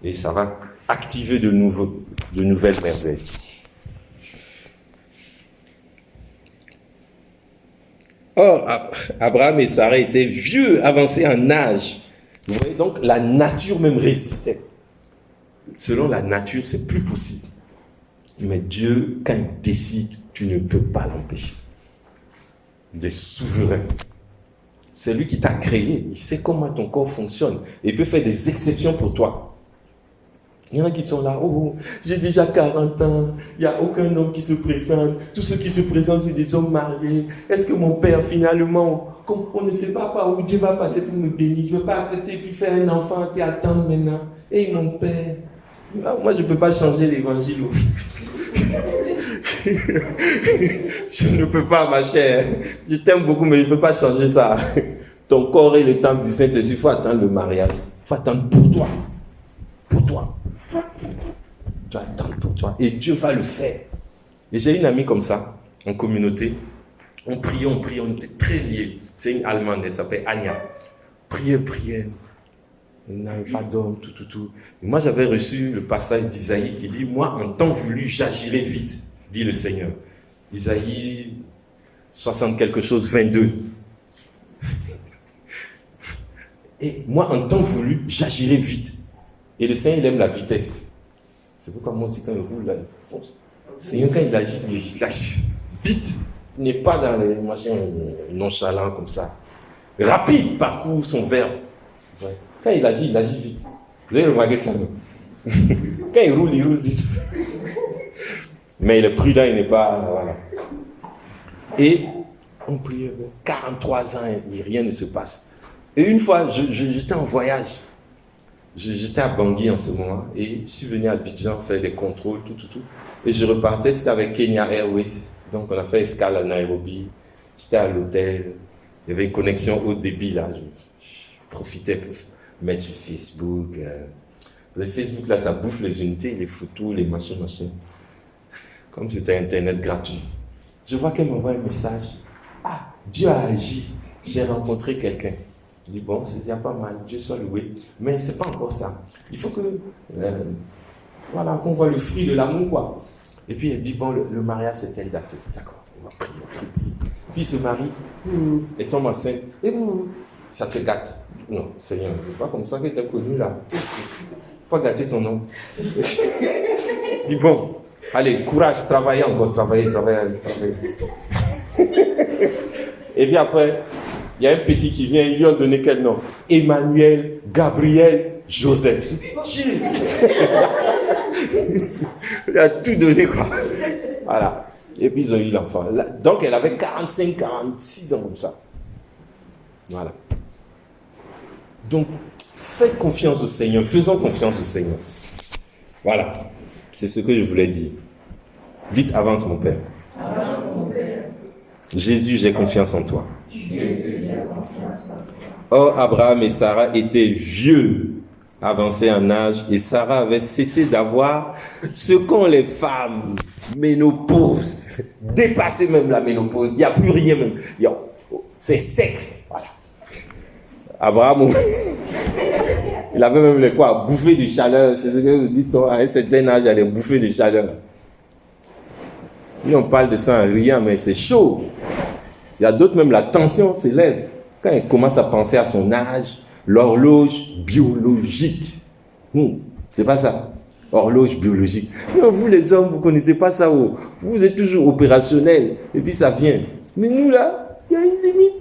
Et ça va activer de nouvelles merveilles. Or, Abraham et Sarah étaient vieux, avancés en âge. Vous voyez, donc la nature même résistait. Selon la nature, c'est plus possible. Mais Dieu, quand il décide, tu ne peux pas l'empêcher. Il est souverain. C'est lui qui t'a créé. Il sait comment ton corps fonctionne. Et il peut faire des exceptions pour toi. Il y en a qui sont là, j'ai déjà 40 ans, il n'y a aucun homme qui se présente, tous ceux qui se présentent, c'est des hommes mariés. Est-ce que mon père, finalement, comme on ne sait pas par où Dieu va passer pour me bénir, je ne veux pas accepter puis faire un enfant puis attendre maintenant. Et mon père, moi je ne peux pas changer l'évangile. Je ne peux pas, ma chère. Je t'aime beaucoup, mais je ne peux pas changer ça. Ton corps est le temple du Saint-Esprit, il faut attendre le mariage. Il faut attendre pour toi. Pour toi. Tu dois attendre pour toi. Et Dieu va le faire. Et j'ai une amie comme ça, en communauté. On priait, on était très liés. C'est une Allemande, elle s'appelle Anya. Priait. Elle n'avait pas d'homme, tout. Et moi, j'avais reçu le passage d'Isaïe qui dit, moi, en temps voulu, j'agirai vite, dit le Seigneur. Isaïe 60 quelque chose, 22. Et moi, en temps voulu, j'agirai vite. Et le Seigneur, il aime la vitesse. C'est pourquoi moi aussi, quand il roule, là, il fonce. Le Seigneur, quand il agit, il lâche vite. Il n'est pas dans les machins nonchalants comme ça. Rapide parcourt son verbe. Ouais. Quand il agit vite. Vous avez remarqué ça, non? Quand il roule vite. Mais il est prudent, il n'est pas... Voilà. Et on priait 43 ans, et rien ne se passe. Et une fois, j'étais en voyage. J'étais à Bangui en ce moment et je suis venu à Abidjan faire des contrôles, tout. Et je repartais, c'était avec Kenya Airways. Donc on a fait escale à Nairobi. J'étais à l'hôtel. Il y avait une connexion haut débit là. Je profitais pour mettre sur Facebook. Le Facebook là, ça bouffe les unités, les photos, les machins. Comme c'était Internet gratuit. Je vois qu'elle m'envoie un message. Dieu a agi. J'ai rencontré quelqu'un. Je dis, bon, c'est déjà pas mal, Dieu soit loué. Mais c'est pas encore ça. Il faut que, qu'on voit le fruit de l'amour, quoi. Et puis elle dit, bon, le mariage, c'est telle date. D'accord, on va prier. Puis il se marie, et tombe enceinte, et ça se gâte. Non, Seigneur, c'est pas comme ça que tu es connu là. Il faut gâter ton nom. Je dis, bon, allez, courage, travaillez encore, travaillez. Et puis après, il y a un petit qui vient, ils lui ont donné quel nom? Emmanuel, Gabriel, Joseph. Il a tout donné, quoi. Voilà. Et puis ils ont eu l'enfant. Donc elle avait 45, 46 ans comme ça. Voilà. Donc, faites confiance au Seigneur. Faisons confiance au Seigneur. Voilà. C'est ce que je voulais dire. Dites, avance mon Père. Avance mon Père. Jésus, j'ai confiance en toi. Jésus, j'ai confiance en toi. Or, Abraham et Sarah étaient vieux, avancé en âge et Sarah avait cessé d'avoir ce qu'ont les femmes, ménopause, dépassé même la ménopause, il n'y a plus rien même, c'est sec, voilà. Abraham, il avait même les quoi, bouffées de chaleur, c'est ce que vous dites, à un certain âge, il y a des bouffées de chaleur. Nous on parle de ça en riant, mais c'est chaud. Il y a d'autres, même la tension s'élève. Quand elle commence à penser à son âge, l'horloge biologique. C'est pas ça. Horloge biologique. Non, vous les hommes, vous connaissez pas ça. Vous êtes toujours opérationnel. Et puis ça vient. Mais nous là, il y a une limite.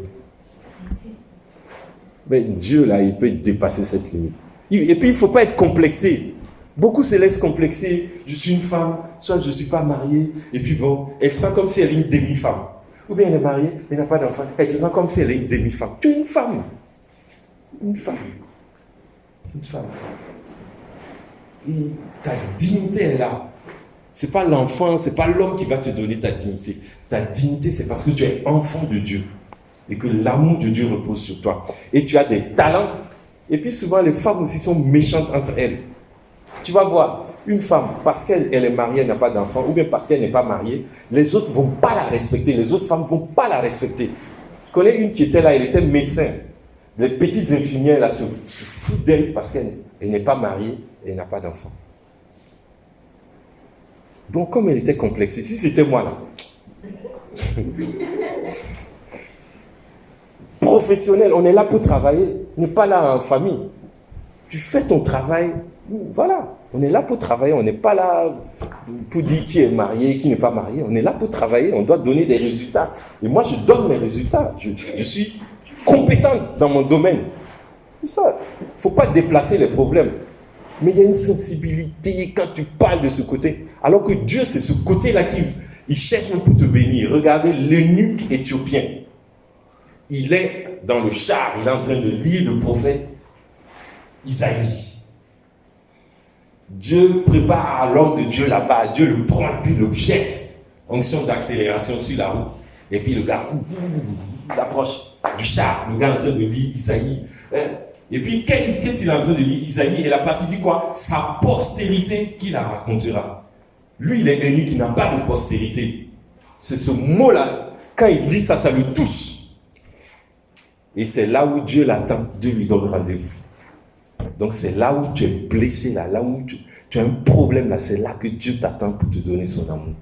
Mais Dieu là, il peut dépasser cette limite. Et puis il ne faut pas être complexé. Beaucoup se laissent complexer. Je suis une femme, soit je ne suis pas mariée. Et puis bon, elle sent comme si elle est une demi-femme. Ou bien elle est mariée, elle n'a pas d'enfant. Elle se sent comme si elle est une demi-femme. Tu es une femme. Une femme. Une femme. Et ta dignité est là. Ce n'est pas l'enfant, ce n'est pas l'homme qui va te donner ta dignité. Ta dignité, c'est parce que tu es enfant de Dieu. Et que l'amour de Dieu repose sur toi. Et tu as des talents. Et puis souvent, les femmes aussi sont méchantes entre elles. Tu vas voir, une femme, parce qu'elle est mariée, elle n'a pas d'enfant, ou bien parce qu'elle n'est pas mariée, les autres ne vont pas la respecter, les autres femmes ne vont pas la respecter. Je connais une qui était là, elle était médecin. Les petites infirmières là se foutent d'elle parce qu'elle n'est pas mariée et elle n'a pas d'enfant. Donc comme elle était complexée, si c'était moi là, professionnel, on est là pour travailler, on n'est pas là en famille. Tu fais ton travail. Voilà, on est là pour travailler, on n'est pas là pour dire qui est marié, qui n'est pas marié. On est là pour travailler, on doit donner des résultats. Et moi, je donne mes résultats. Je suis compétent dans mon domaine. C'est ça. Il ne faut pas déplacer les problèmes. Mais il y a une sensibilité quand tu parles de ce côté. Alors que Dieu, c'est ce côté-là qu'il cherche même pour te bénir. Regardez l'eunuque éthiopien. Il est dans le char, il est en train de lire le prophète Isaïe. Dieu prépare l'homme de Dieu là-bas. Dieu le prend et puis le jette. Onction d'accélération sur la route. Et puis le gars il approche du char. Le gars est en train de lire Isaïe. Et puis qu'est-ce qu'il est en train de lire Isaïe? Et la partie dit quoi? Sa postérité qui la racontera. Lui, il est eunuque qui n'a pas de postérité. C'est ce mot-là. Quand il lit ça, ça le touche. Et c'est là où Dieu l'attend. Dieu lui donne rendez-vous. Donc c'est là où tu es blessé, là où tu as un problème, là, c'est là que Dieu t'attend pour te donner son amour.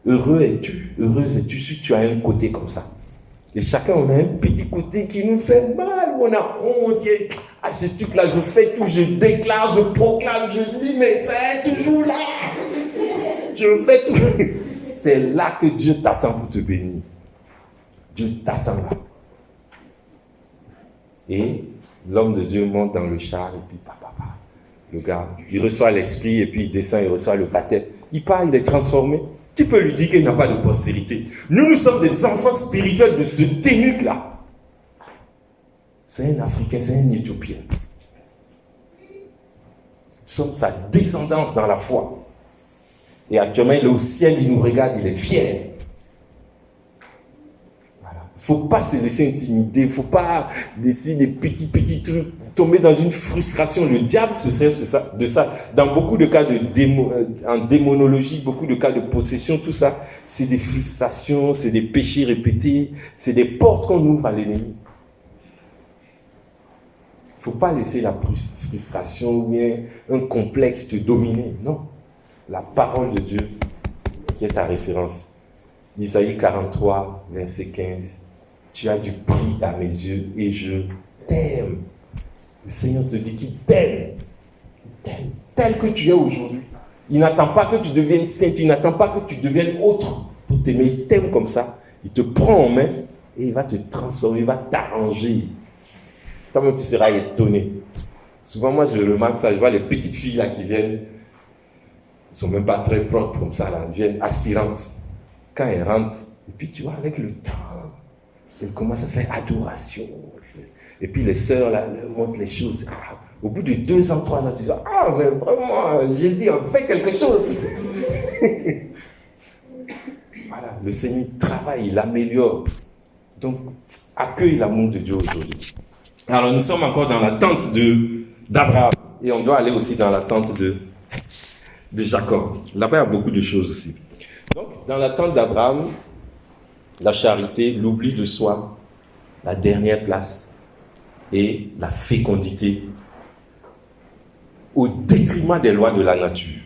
Heureux es-tu, heureuse es-tu si tu as un côté comme ça. Et chacun, on a un petit côté qui nous fait mal, on a honte. Ce truc-là, je fais tout, je déclare, je proclame, je lis, mais c'est toujours là. Je fais tout. C'est là que Dieu t'attend pour te bénir. Dieu t'attend là. Et l'homme de Dieu monte dans le char et puis le gars, il reçoit l'esprit et puis il descend, il reçoit le baptême. Il part, il est transformé. Qui peut lui dire qu'il n'a pas de postérité? Nous sommes des enfants spirituels de ce eunuque-là. C'est un Africain, c'est un Éthiopien. Nous sommes sa descendance dans la foi. Et actuellement, il est au ciel, il nous regarde, il est fier. Il ne faut pas se laisser intimider, il ne faut pas laisser des petits trucs, tomber dans une frustration. Le diable se sert de ça. Dans beaucoup de cas en démonologie, beaucoup de cas de possession, tout ça, c'est des frustrations, c'est des péchés répétés, c'est des portes qu'on ouvre à l'ennemi. Il ne faut pas laisser la frustration ou bien un complexe te dominer. Non. La parole de Dieu qui est ta référence. Isaïe 43, verset 15. Tu as du prix à mes yeux et je t'aime. Le Seigneur te dit qu'il t'aime. Il t'aime tel que tu es aujourd'hui. Il n'attend pas que tu deviennes sainte, il n'attend pas que tu deviennes autre pour t'aimer. Il t'aime comme ça. Il te prend en main et il va te transformer, il va t'arranger. Toi-même, tu seras étonné. Souvent, moi, je remarque ça. Je vois les petites filles là qui viennent. Elles ne sont même pas très propres comme ça. Là. Elles viennent aspirantes. Quand elles rentrent, et puis tu vois, avec le temps, elles commencent à faire adoration. Et puis les sœurs là, leur montrent les choses. Ah, au bout de 2 ans, 3 ans, tu dis, ah, mais vraiment, Jésus a fait quelque chose. Voilà, le Seigneur travaille, il améliore. Donc, accueille l'amour de Dieu aujourd'hui. Alors, nous sommes encore dans l'attente d'Abraham. et on doit aller aussi dans la tente de Jacob. Là-bas, il y a beaucoup de choses aussi. Donc, dans la tente d'Abraham, la charité, l'oubli de soi, la dernière place et la fécondité au détriment des lois de la nature.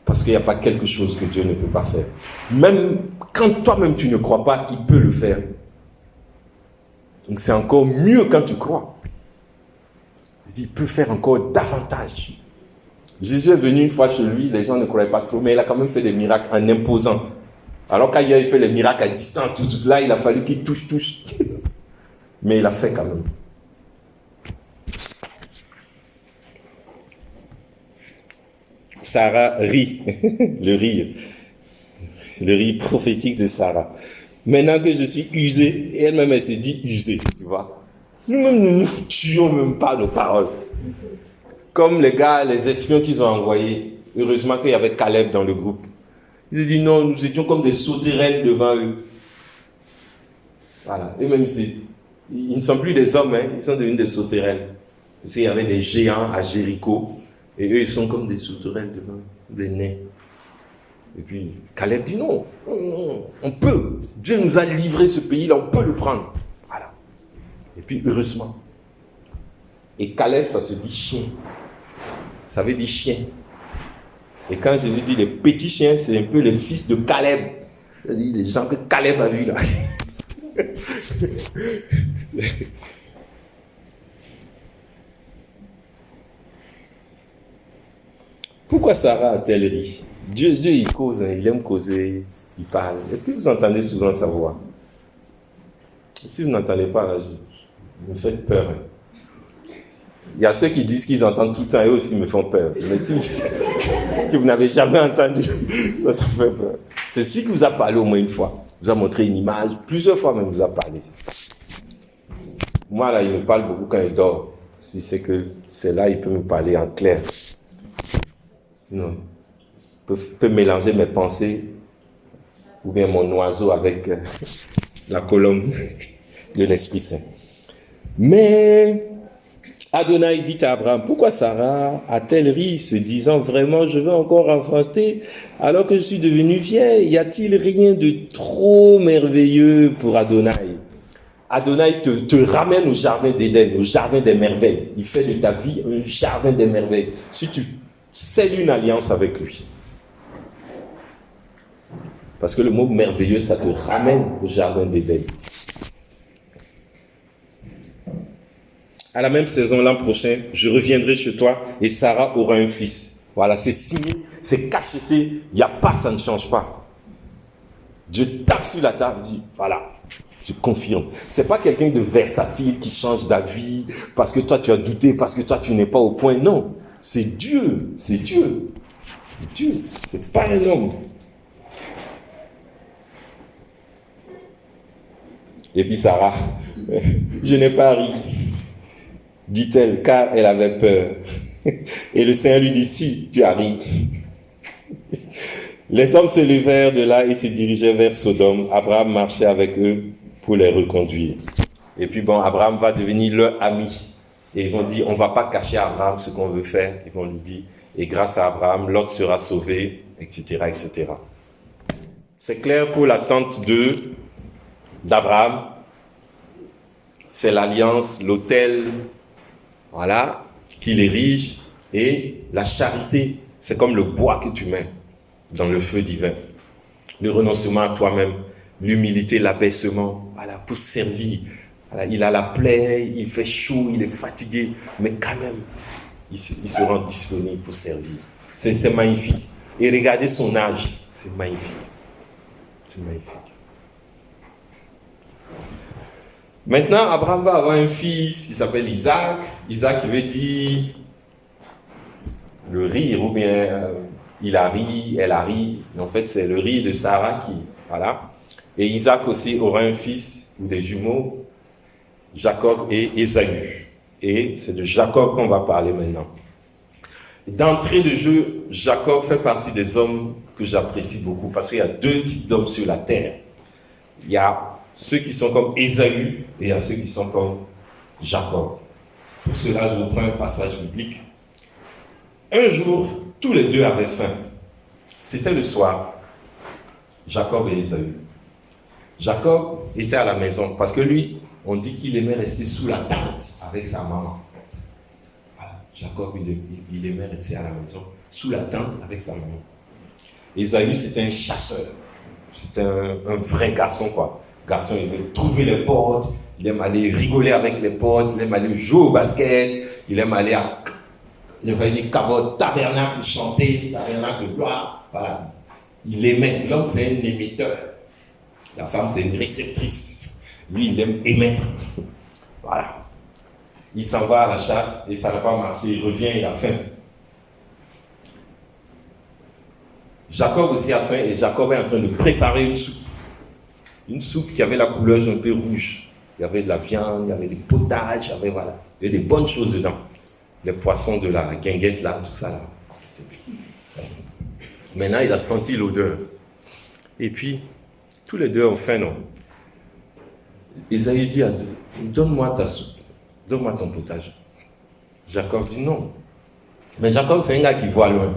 Parce qu'il n'y a pas quelque chose que Dieu ne peut pas faire. Même quand toi-même tu ne crois pas, il peut le faire. Donc c'est encore mieux quand tu crois. Il peut faire encore davantage. Jésus est venu une fois chez lui, les gens ne croyaient pas trop, mais il a quand même fait des miracles en imposant. Alors quand il a fait les miracles à distance, tout là, il a fallu qu'il touche. Mais il a fait quand même. Sarah rit, le rire prophétique de Sarah. Maintenant que je suis usé, et elle-même elle s'est dit usée, tu vois. Nous-mêmes, nous ne tuons même pas nos paroles. Comme les gars, les espions qu'ils ont envoyés, heureusement qu'il y avait Caleb dans le groupe. Ils ont dit non, nous étions comme des sauterelles devant eux. Voilà, eux-mêmes, ils ne sont plus des hommes, hein, ils sont devenus des sauterelles. Parce qu'il y avait des géants à Jéricho. Et eux, ils sont comme des sauterelles devant des nains. Et puis, Caleb dit non, on peut. Dieu nous a livré ce pays-là, on peut le prendre. Voilà. Et puis, heureusement. Et Caleb, ça se dit chien. Ça veut dire chien. Et quand Jésus dit les petits chiens, c'est un peu les fils de Caleb. C'est-à-dire les gens que Caleb a vus là. Pourquoi Sarah a-t-elle ri? Dieu, il cause, hein, il aime causer, il parle. Est-ce que vous entendez souvent sa voix? Si vous n'entendez pas, là, vous me faites peur. Hein. Il y a ceux qui disent qu'ils entendent tout le temps et eux aussi me font peur. Mais si vous dites que vous n'avez jamais entendu, ça me fait peur. C'est celui qui vous a parlé au moins une fois. Il vous a montré une image, plusieurs fois même vous a parlé. Moi, là, il me parle beaucoup quand il dort. Si c'est que c'est là, il peut me parler en clair. Sinon, peut mélanger mes pensées ou bien mon oiseau avec la colombe de l'Esprit Saint. Mais Adonai dit à Abraham, pourquoi Sarah a-t-elle ri, se disant vraiment je veux encore enfanter alors que je suis devenu vieille? Y a-t-il rien de trop merveilleux pour Adonai? Adonai te ramène au jardin d'Éden, au jardin des merveilles. Il fait de ta vie un jardin des merveilles. Si tu scelles une alliance avec lui. Parce que le mot merveilleux, ça te ramène au jardin d'Éden. À la même saison, l'an prochain, je reviendrai chez toi et Sarah aura un fils. Voilà, c'est signé, c'est cacheté, il n'y a pas, ça ne change pas. Dieu tape sur la table, dit, voilà, je confirme. C'est pas quelqu'un de versatile qui change d'avis parce que toi tu as douté, parce que toi tu n'es pas au point. Non, c'est Dieu, c'est Dieu. C'est Dieu, c'est pas un homme. Et puis Sarah, je n'ai pas ri, dit-elle, car elle avait peur. Et le Seigneur lui dit, si, tu as ri. Les hommes se levèrent de là et se dirigeaient vers Sodome. Abraham marchait avec eux pour les reconduire. Et puis bon, Abraham va devenir leur ami. Et ils vont dire, on ne va pas cacher à Abraham ce qu'on veut faire. Ils vont lui dire, et grâce à Abraham, Lot sera sauvé, etc., etc. C'est clair pour la tente d'Abraham. C'est l'alliance, l'autel, voilà, qu'il érige. Et la charité, c'est comme le bois que tu mets dans le feu divin. Le renoncement à toi-même, l'humilité, l'abaissement, voilà, pour servir. Voilà, il a la plaie, il fait chaud, il est fatigué, mais quand même, il se rend disponible pour servir. C'est magnifique. Et regardez son âge, c'est magnifique. C'est magnifique. Maintenant, Abraham va avoir un fils qui s'appelle Isaac. Isaac veut dire le rire, ou bien il a ri, elle a ri. En fait, c'est le rire de Sarah qui... Voilà. Et Isaac aussi aura un fils ou des jumeaux, Jacob et Ésaü. Et c'est de Jacob qu'on va parler maintenant. D'entrée de jeu, Jacob fait partie des hommes que j'apprécie beaucoup parce qu'il y a deux types d'hommes sur la terre. Il y a ceux qui sont comme Ésaü et il y a ceux qui sont comme Jacob. Pour cela, je vous prends un passage biblique Un jour, tous les deux avaient faim. C'était le soir. Jacob et Ésaü. Jacob était à la maison parce que lui, on dit qu'il aimait rester sous la tente avec sa maman. Voilà. Jacob, il aimait rester à la maison, sous la tente avec sa maman. Ésaü, c'était un chasseur. C'était un vrai garçon, quoi. Garçon, il aime trouver les potes, il aime aller rigoler avec les potes, il aime aller jouer au basket, il aime aller à, il va dire, cavote, tabernacle, chanter, tabernacle de gloire. Voilà. Il aimait. L'homme, c'est un émetteur. La femme, c'est une réceptrice. Lui, il aime émettre. Voilà. Il s'en va à la chasse et ça n'a pas marché. Il revient, il a faim. Jacob aussi a faim et Jacob est en train de préparer une soupe. Une soupe qui avait la couleur un peu rouge. Il y avait de la viande, il y avait des potages, il y avait, voilà, il y avait des bonnes choses dedans. Les poissons de la guinguette là, tout ça là. Maintenant, il a senti l'odeur. Et puis, tous les deux ont faim, non? Ésaü dit à Dieu, donne-moi ta soupe, donne-moi ton potage. Jacob dit non. Mais Jacob, c'est un gars qui voit loin.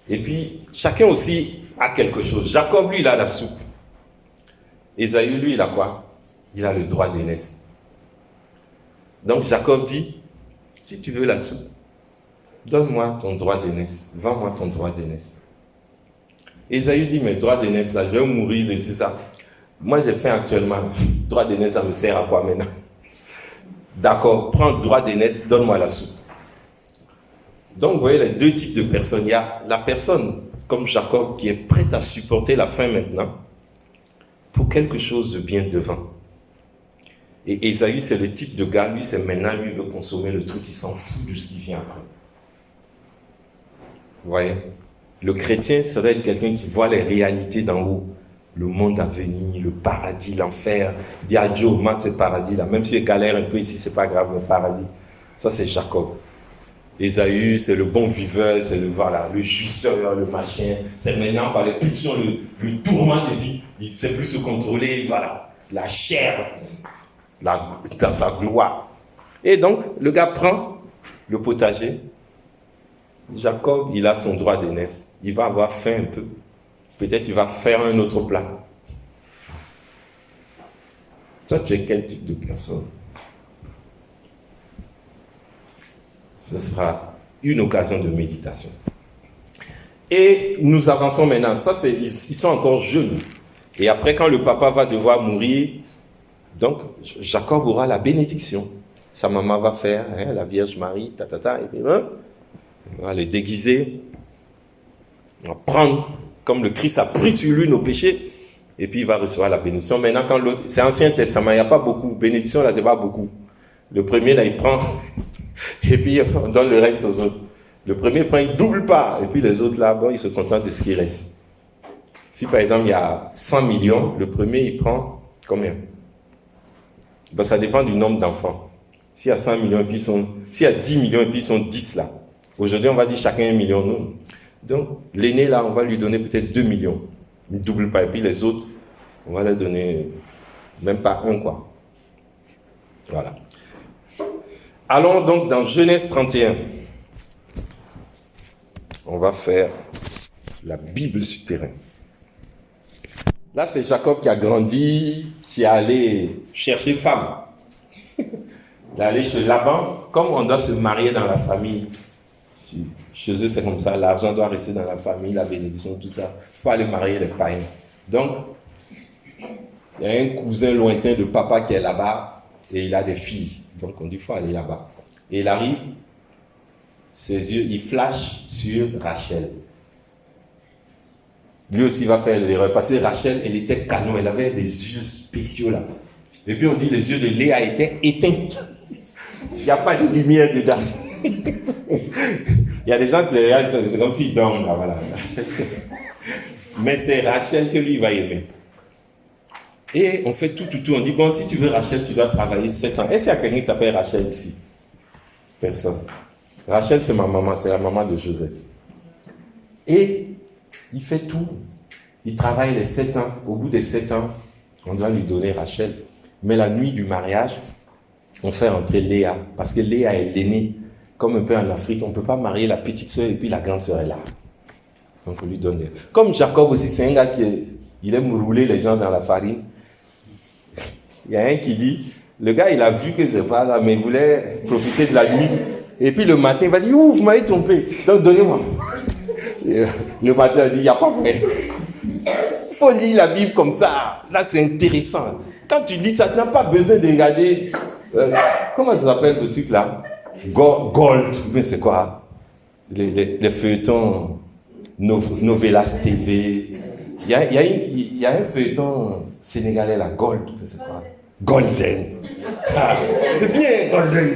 Et puis, chacun aussi a quelque chose. Jacob, lui, il a la soupe. Ésaü, lui, il a quoi? Il a le droit d'aînesse. Donc, Jacob dit, si tu veux la soupe, donne-moi ton droit d'aînesse. Vends-moi ton droit d'aînesse. Ésaü dit, mais droit d'aînesse, là, je vais mourir, laisser ça. Moi, j'ai fait actuellement. Droit d'aînesse, ça me sert à quoi maintenant? D'accord, prends le droit d'aînesse, donne-moi la soupe. Donc, vous voyez les deux types de personnes. Il y a la personne, comme Jacob, qui est prête à supporter la faim maintenant pour quelque chose de bien devant. Et Ésaü, c'est le type de gars, lui, c'est maintenant, lui, veut consommer le truc, il s'en fout de ce qui vient après. Vous voyez? Le chrétien serait quelqu'un qui voit les réalités d'en haut. Le monde à venir, le paradis, l'enfer. Il dit à Dieu, moi, c'est le paradis là. Même si je galère un peu ici, c'est pas grave, le paradis. Ça, c'est Jacob. Ésaü, c'est le bon viveur, c'est le, voilà, le jouisseur, le machin. C'est maintenant par les pulsions, le tourment de vie. Il ne sait plus se contrôler, voilà. La chair, dans sa gloire. Et donc, le gars prend le potager. Jacob, il a son droit d'aînesse. Il va avoir faim un peu. Peut-être il va faire un autre plat. Toi, tu es quel type de personne? Ce sera une occasion de méditation. Et nous avançons maintenant. Ça, c'est, ils sont encore jeunes. Et après, quand le papa va devoir mourir, donc Jacob aura la bénédiction. Sa maman va faire la Vierge Marie, et puis, on va le déguiser. On va prendre, comme le Christ a pris sur lui nos péchés, et puis il va recevoir la bénédiction. Maintenant, quand l'autre, c'est Ancien Testament, il n'y a pas beaucoup. Bénédiction, là, c'est pas beaucoup. Le premier, là, il prend, et puis on donne le reste aux autres. Le premier prend, il double pas, et puis les autres, là, bon, ils se contentent de ce qui reste. Si par exemple, il y a 100 millions, le premier, il prend combien? Ben, ça dépend du nombre d'enfants. S'il y a 100 millions, et puis s'il y a 10 millions, et puis ils sont 10 là. Aujourd'hui, on va dire chacun 1 million, non? Donc, l'aîné, là, on va lui donner peut-être 2 millions. Il ne double pas. Et puis les autres, on va leur donner même pas 1, quoi. Voilà. Allons donc dans Genèse 31. On va faire la Bible sur terrain. Là, c'est Jacob qui a grandi, qui est allé chercher femme. Il est allé chez Laban, comme on doit se marier dans la famille. Chez eux, c'est comme ça, l'argent doit rester dans la famille, la bénédiction, tout ça. Il ne faut pas aller marier les païens. Donc, il y a un cousin lointain de papa qui est là-bas et il a des filles. Donc, on dit, il faut aller là-bas. Et il arrive, ses yeux, il flash sur Rachel. Lui aussi va faire l'erreur. Parce que Rachel, elle était canon, elle avait des yeux spéciaux là. Et puis on dit les yeux de Léa étaient éteints. Il n'y a pas de lumière dedans. Il y a des gens qui les regardent, c'est comme s'ils dorment là, voilà. Mais c'est Rachel que lui va aimer. Et on fait tout. On dit, bon, si tu veux Rachel, tu dois travailler 7 ans. Est-ce qu'il y a quelqu'un qui s'appelle Rachel ici? Personne. Rachel, c'est ma maman, c'est la maman de Joseph. Et il fait tout. Il travaille les 7 ans. Au bout des 7 ans, on doit lui donner Rachel. Mais la nuit du mariage, on fait rentrer Léa. Parce que Léa est l'aînée. comme un peu en Afrique, on ne peut pas marier la petite sœur et puis la grande sœur est là. Donc on lui donne. Comme Jacob aussi, c'est un gars il aime rouler les gens dans la farine. Il y a un qui dit, le gars il a vu que c'est pas là, mais il voulait profiter de la nuit. Et puis le matin, il va dire, ouf, vous m'avez trompé, donc donnez-moi. Et le matin, il dit, il n'y a pas vrai. Il faut lire la Bible comme ça. Là, c'est intéressant. Quand tu dis ça, tu n'as pas besoin de regarder, comment ça s'appelle le truc là? Gold, mais c'est quoi? Les feuilletons Novelas TV. Il y a un feuilleton sénégalais là, Gold, c'est quoi? Golden. Ah, c'est bien, Golden.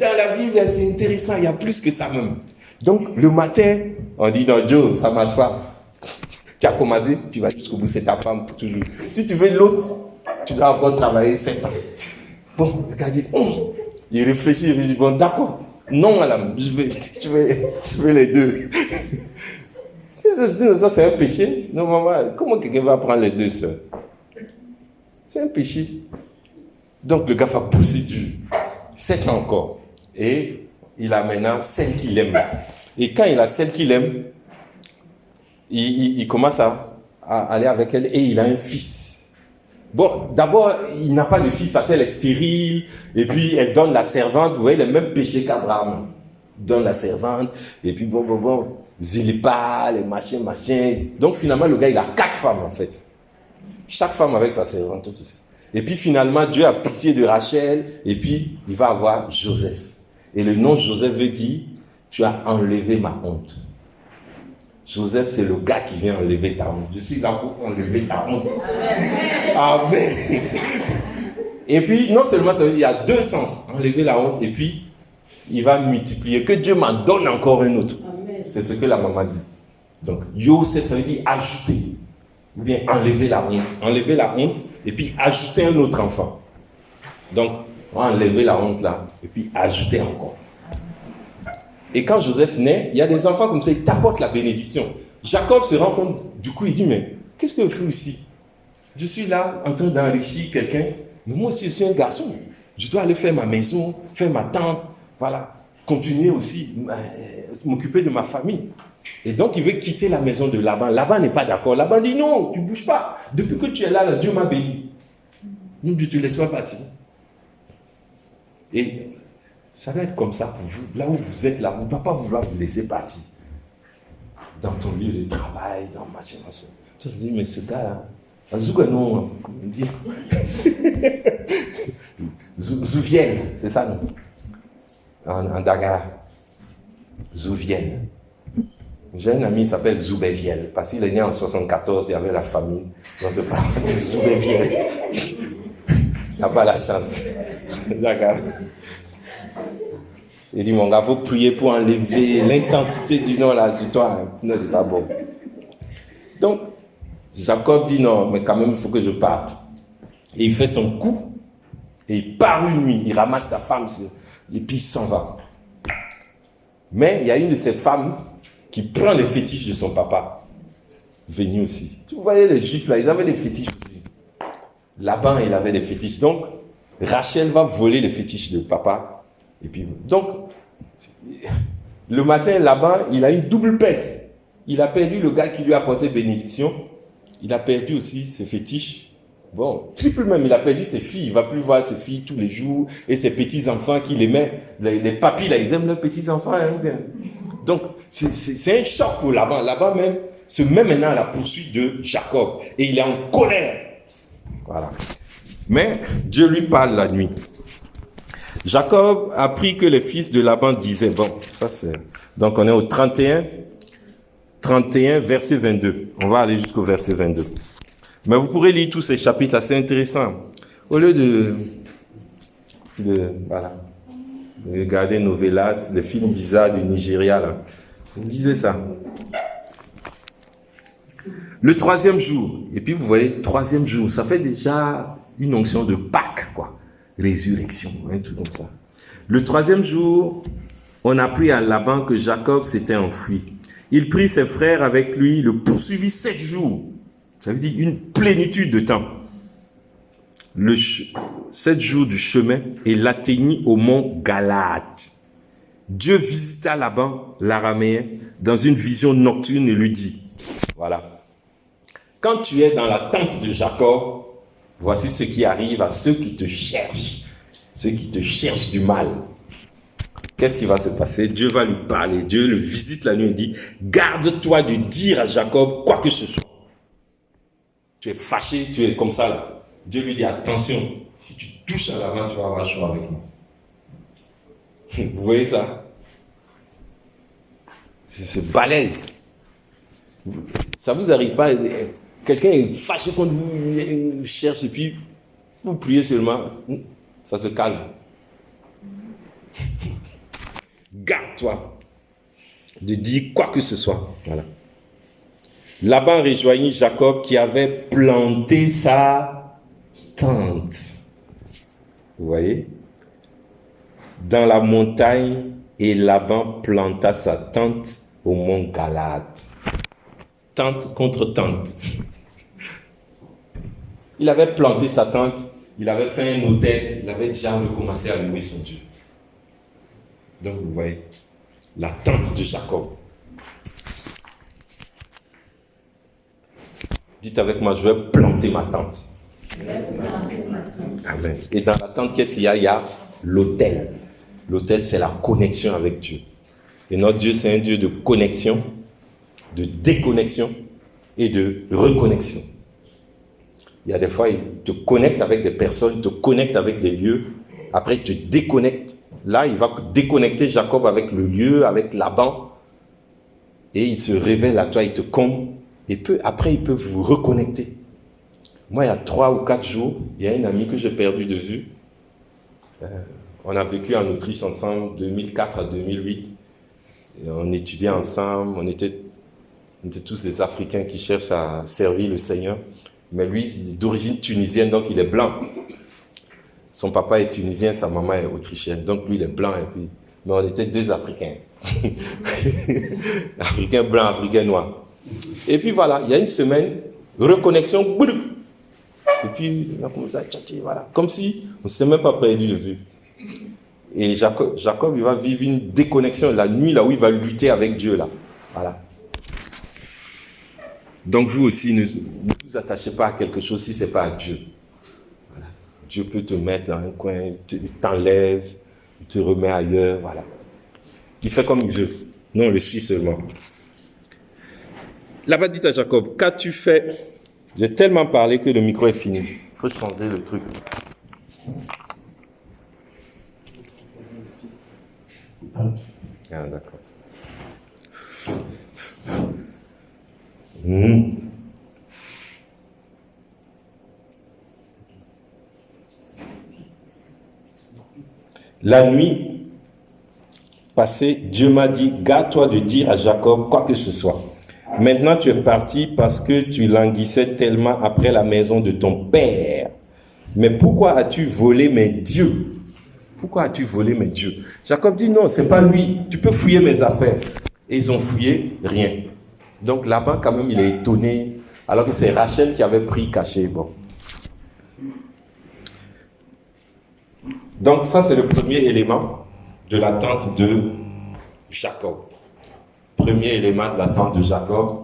Dans la Bible, c'est intéressant, il y a plus que ça même. Donc, le matin, on dit non, Joe, ça ne marche pas. Tu as commencé, tu vas jusqu'au bout, c'est ta femme pour toujours. Si tu veux l'autre, tu dois encore travailler 7 ans. Bon, le gars dit, il réfléchit, il dit, bon, d'accord. Non, madame, je veux les deux. Ça, c'est un péché. Non, maman, comment quelqu'un va prendre les deux sœurs? C'est un péché. Donc, le gars va pousser du 7 ans encore. Et il a maintenant celle qu'il aime. Et quand il a celle qu'il aime, il commence à aller avec elle et il a un fils. Bon, d'abord, il n'a pas de fils parce qu'elle est stérile. Et puis, elle donne la servante. Vous voyez, le même péché qu'Abraham. Donne la servante. Et puis, bon. Zilpa, les machins. Donc, finalement, le gars, il a 4 femmes, en fait. Chaque femme avec sa servante. Et puis, finalement, Dieu a pitié de Rachel. Et puis, il va avoir Joseph. Et le nom Joseph veut dire, tu as enlevé ma honte. Joseph, c'est le gars qui vient enlever ta honte. Je suis là pour enlever ta honte. Amen. Et puis, non seulement ça veut dire, il y a 2 sens. Enlever la honte et puis, il va multiplier. Que Dieu m'en donne encore un autre. Amen. C'est ce que la maman dit. Donc, Yosef, ça veut dire ajouter. Ou bien enlever la honte. Enlever la honte et puis ajouter un autre enfant. Donc, on va enlever la honte là et puis ajouter encore. Et quand Joseph naît, il y a des enfants comme ça, ils t'apportent la bénédiction. Jacob se rend compte, du coup, il dit, mais qu'est-ce que je fais ici? Je suis là en train d'enrichir quelqu'un, mais moi aussi, je suis un garçon. Je dois aller faire ma maison, faire ma tente, voilà, continuer aussi, m'occuper de ma famille. Et donc, il veut quitter la maison de Laban. Laban n'est pas d'accord. Laban dit, non, tu ne bouges pas. Depuis que tu es là, Dieu m'a béni. Nous, Dieu ne te laisse pas partir. Et ça va être comme ça pour vous. Là où vous êtes là, on ne va pas vouloir vous laisser partir. Dans ton lieu de travail, dans machin. Tu te dis, mais ce gars-là, non, on dit. Zouvienne, c'est ça, non? En Dagara. Zouvienne. J'ai un ami qui s'appelle Zoubéviel, parce qu'il est né en 74, il y avait la famine. Donc c'est pas Zoubéviel. Il n'a pas la chance. D'accord. Il dit, mon gars, il faut prier pour enlever l'intensité du nom là sur toi. Non, c'est pas bon. Donc, Jacob dit, non, mais quand même, il faut que je parte. Et il fait son coup. Et il part une nuit. Il ramasse sa femme. Et puis, il s'en va. Mais il y a une de ces femmes qui prend les fétiches de son papa. Venu aussi. Vous voyez les Juifs là, ils avaient des fétiches aussi. Laban, il avait des fétiches. Donc, Rachel va voler les fétiches de papa. Et puis, donc, le matin, Laban, il a une double pète. Il a perdu le gars qui lui a apporté bénédiction. Il a perdu aussi ses fétiches. Bon, triple même, il a perdu ses filles. Il ne va plus voir ses filles tous les jours. Et ses petits-enfants qu'il aimait. Les papis, là, ils aiment leurs petits-enfants. Hein, bien. Donc, c'est un choc pour Laban. Laban même se met maintenant à la poursuite de Jacob. Et il est en colère. Voilà. Mais Dieu lui parle la nuit. Jacob apprit que les fils de Laban disaient, bon, ça c'est... Donc on est au 31, verset 22. On va aller jusqu'au verset 22. Mais vous pourrez lire tous ces chapitres, c'est intéressant. Au lieu de regarder Novelas, les films bizarres du Nigeria, là, vous lisez ça. Le 3e jour, et puis vous voyez, 3e jour, ça fait déjà une onction de Pâques, quoi. Résurrection, un truc comme ça. Le 3e jour, on apprit à Laban que Jacob s'était enfui. Il prit ses frères avec lui, le poursuivit 7 jours. Ça veut dire une plénitude de temps. 7 jours du chemin et l'atteignit au mont Galaad. Dieu visita Laban, l'araméen, dans une vision nocturne et lui dit, voilà, quand tu es dans la tente de Jacob, voici ce qui arrive à ceux qui te cherchent du mal. Qu'est-ce qui va se passer? Dieu va lui parler, Dieu le visite la nuit et dit, garde-toi de dire à Jacob quoi que ce soit. Tu es fâché, tu es comme ça là. Dieu lui dit, attention, si tu touches à la main, tu vas avoir chaud avec moi. Vous voyez ça? C'est balèze. Ça vous arrive pas? Quelqu'un est fâché contre vous, il cherche et puis vous priez seulement, ça se calme. Garde-toi de dire quoi que ce soit. Voilà. Laban rejoignit Jacob qui avait planté sa tente. Vous voyez? Dans la montagne, et Laban planta sa tente au mont Galaad. Tente contre tente. Il avait planté sa tente, il avait fait un hôtel, il avait déjà recommencé à louer son Dieu. Donc vous voyez, la tente de Jacob. Dites avec moi, je vais planter ma tente. Amen. Et dans la tente, qu'est-ce qu'il y a? Il y a l'autel. L'autel, c'est la connexion avec Dieu. Et notre Dieu, c'est un Dieu de connexion, de déconnexion et de reconnexion. Il y a des fois, il te connecte avec des personnes, il te connecte avec des lieux. Après, il te déconnecte. Là, il va déconnecter Jacob avec le lieu, avec Laban. Et il se révèle à toi, il te comble. Et après, il peut vous reconnecter. Moi, il y a 3 ou 4 jours, il y a une amie que j'ai perdue de vue. On a vécu en Autriche ensemble, 2004 à 2008. Et on étudiait ensemble, on était tous des Africains qui cherchent à servir le Seigneur. Mais lui, il est d'origine tunisienne, donc il est blanc. Son papa est tunisien, sa maman est autrichienne. Donc lui, il est blanc. Mais on était 2 Africains. Africain blanc, Africain noir. Et puis voilà, il y a une semaine, reconnexion. Et puis, on a commencé à tchatcher, voilà. Comme si on ne s'était même pas perdu de vue. Et Jacob, il va vivre une déconnexion la nuit, là où il va lutter avec Dieu, là. Voilà. Donc vous aussi, ne vous attachez pas à quelque chose si ce n'est pas à Dieu. Voilà. Dieu peut te mettre dans un coin, il t'enlève, il te remet ailleurs, voilà. Il fait comme il veut. Non, on le suit seulement. Là-bas, dit à Jacob, qu'as-tu fait? J'ai tellement parlé que le micro est fini. Il faut changer le truc. Ah, d'accord. La nuit passée, Dieu m'a dit, garde-toi de dire à Jacob quoi que ce soit. Maintenant, tu es parti parce que tu languissais tellement après la maison de ton père. Mais pourquoi as-tu volé mes dieux? Pourquoi as-tu volé mes dieux? Jacob dit non, c'est pas lui. Tu peux fouiller mes affaires. Et ils ont fouillé, rien. Donc là-bas, quand même, il est étonné. Alors que c'est Rachel qui avait pris caché. Bon. Donc ça, c'est le premier élément de l'attente de Jacob. Premier élément de l'attente de Jacob.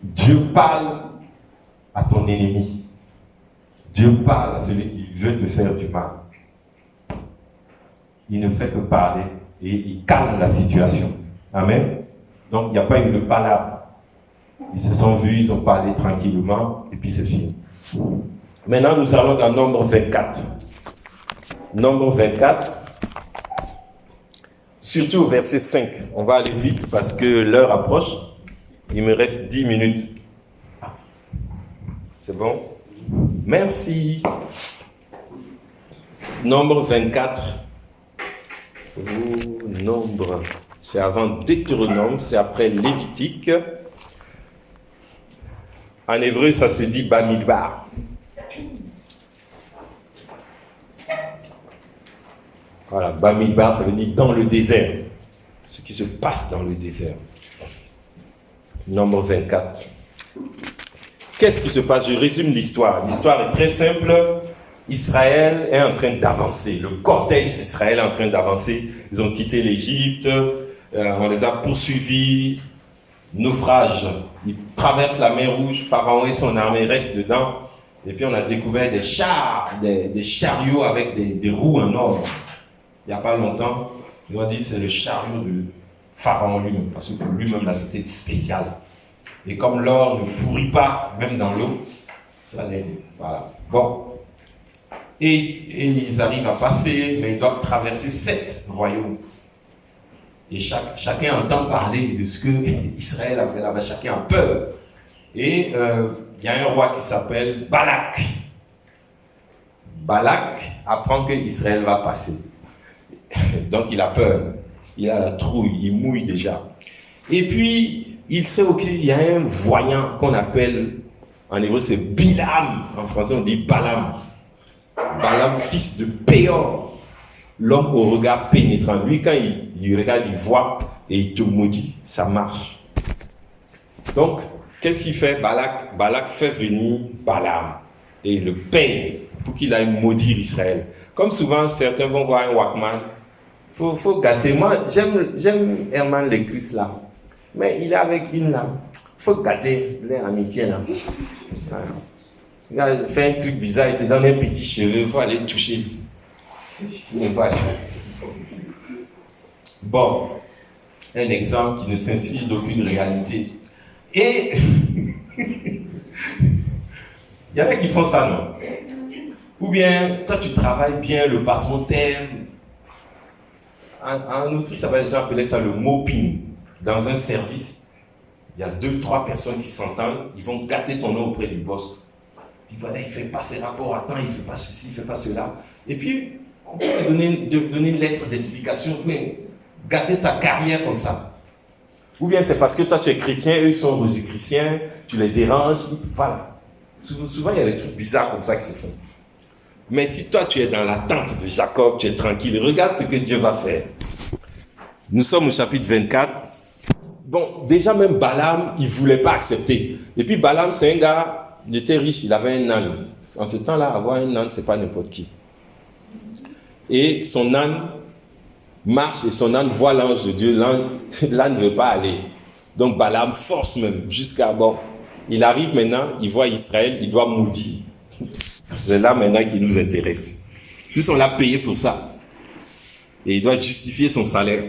Dieu parle à ton ennemi. Dieu parle à celui qui veut te faire du mal. Il ne fait que parler et il calme la situation. Amen. Donc il n'y a pas eu de palabre. Ils se sont vus, ils ont parlé tranquillement et puis c'est fini. Maintenant nous allons dans Nombre 24. Nombre 24. Surtout au verset 5. On va aller vite parce que l'heure approche. Il me reste 10 minutes. C'est bon? Merci. Nombre 24. Nombre. C'est avant Deutéronome, c'est après Lévitique. En hébreu, ça se dit Bamidbar. Voilà, Bamidbar, ça veut dire dans le désert. Ce qui se passe dans le désert. Nombre 24. qu'est-ce qui se passe? Je résume l'histoire. L'histoire est très simple. Israël est en train d'avancer. Le cortège d'Israël est en train d'avancer. Ils ont quitté l'Égypte. On les a poursuivis. Naufrage. Ils traversent la mer Rouge. Pharaon et son armée restent dedans. Et puis on a découvert des chars, des chariots avec des roues en or. Il n'y a pas longtemps, ils ont dit que c'est le chariot de Pharaon lui-même. Parce que pour lui-même, là, c'était spécial. Et comme l'or ne pourrit pas, même dans l'eau, ça l'aide. Voilà. Bon. Et ils arrivent à passer, mais ils doivent traverser 7 royaumes. Et chacun entend parler de ce que Israël a fait là-bas. Chacun a peur. Et il y a un roi qui s'appelle Balak. Balak apprend que Israël va passer. Donc il a peur. Il a la trouille. Il mouille déjà. Et puis, il sait aussi qu'il y a un voyant qu'on appelle, en hébreu c'est Bilam. En français on dit Balaam. Balaam, fils de Péor. L'homme au regard pénétrant. Lui, quand il regarde, il voit et il te maudit. Ça marche. Donc, qu'est-ce qu'il fait Balak? Balak fait venir Balaam et il le paye pour qu'il aille maudire Israël. Comme souvent, certains vont voir un Walkman. Faut gâter. Moi, j'aime Herman le Christ là. Mais il est avec une là. Faut gâter leur amitié là. Voilà. Il fait un truc bizarre, il te donne un petit cheveu, il faut aller toucher. Voilà. Bon, un exemple qui ne s'inspire d'aucune réalité. Et il y en a qui font ça, non? Ou bien, toi tu travailles bien, le patron t'aime. En Autriche, les gens appelaient ça le mopping. Dans un service, il y a 2-3 personnes qui s'entendent, ils vont gâter ton nom auprès du boss. Puis voilà, il ne fait pas ses rapports à temps, il ne fait pas ceci, il ne fait pas cela. Et puis, on peut te donner une lettre d'explication, mais gâter ta carrière comme ça. Ou bien c'est parce que toi tu es chrétien, eux ils sont rosicruciens, tu les déranges, voilà. Souvent il y a des trucs bizarres comme ça qui se font. Mais si toi tu es dans l'attente de Jacob, tu es tranquille, regarde ce que Dieu va faire. Nous sommes au chapitre 24. Bon, déjà même Balaam, il ne voulait pas accepter. Et puis Balaam, c'est un gars, il était riche, il avait un âne. En ce temps-là, avoir un âne, c'est pas n'importe qui. Et son âne marche et son âne voit l'ange de Dieu. L'âne ne veut pas aller. Donc Balaam force même jusqu'à bon. Il arrive maintenant, il voit Israël, il doit maudire. C'est là maintenant qui nous intéresse. Plus on l'a payé pour ça. Et il doit justifier son salaire.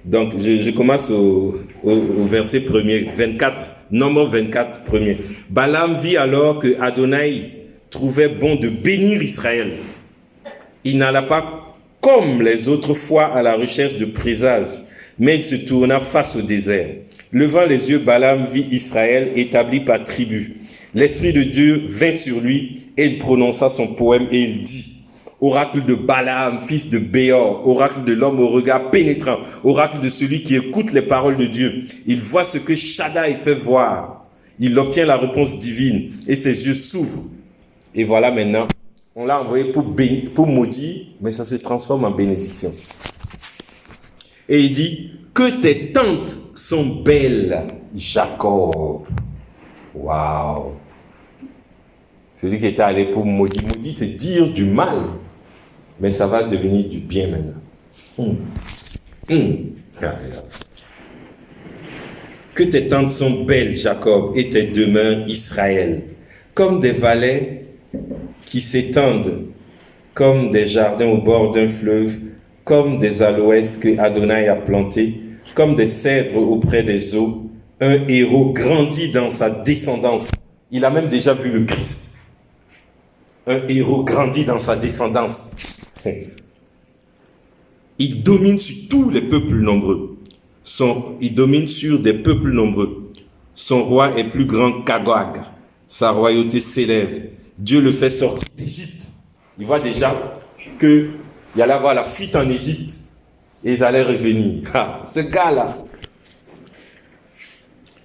Donc je commence au verset 1er, 24, Nombre 24, 1er. Balaam vit alors que Adonai trouvait bon de bénir Israël. Il n'alla pas comme les autres fois à la recherche de présages, mais il se tourna face au désert. Levant les yeux, Balaam vit Israël établi par tribu. L'Esprit de Dieu vint sur lui et il prononça son poème et il dit: Oracle de Balaam, fils de Béor, oracle de l'homme au regard pénétrant, oracle de celui qui écoute les paroles de Dieu. Il voit ce que Shaddai fait voir. Il obtient la réponse divine et ses yeux s'ouvrent. Et voilà maintenant, on l'a envoyé pour maudire, mais ça se transforme en bénédiction. Et il dit: que tes tentes sont belles, Jacob. Waouh! Celui qui était allé pour maudire. Maudire, c'est dire du mal. Mais ça va devenir du bien maintenant. Que tes tentes sont belles, Jacob, et tes demeures, Israël. Comme des vallées qui s'étendent, comme des jardins au bord d'un fleuve, comme des aloès que Adonai a plantés, comme des cèdres auprès des eaux. Un héros grandit dans sa descendance. Il a même déjà vu le Christ. Un héros grandit dans sa descendance. Il domine sur tous les peuples nombreux. Il domine sur des peuples nombreux. Son roi est plus grand qu'Agag. Sa royauté s'élève. Dieu le fait sortir d'Égypte. Il voit déjà qu'il allait avoir la fuite en Égypte. Et ils allaient revenir. Ce gars-là,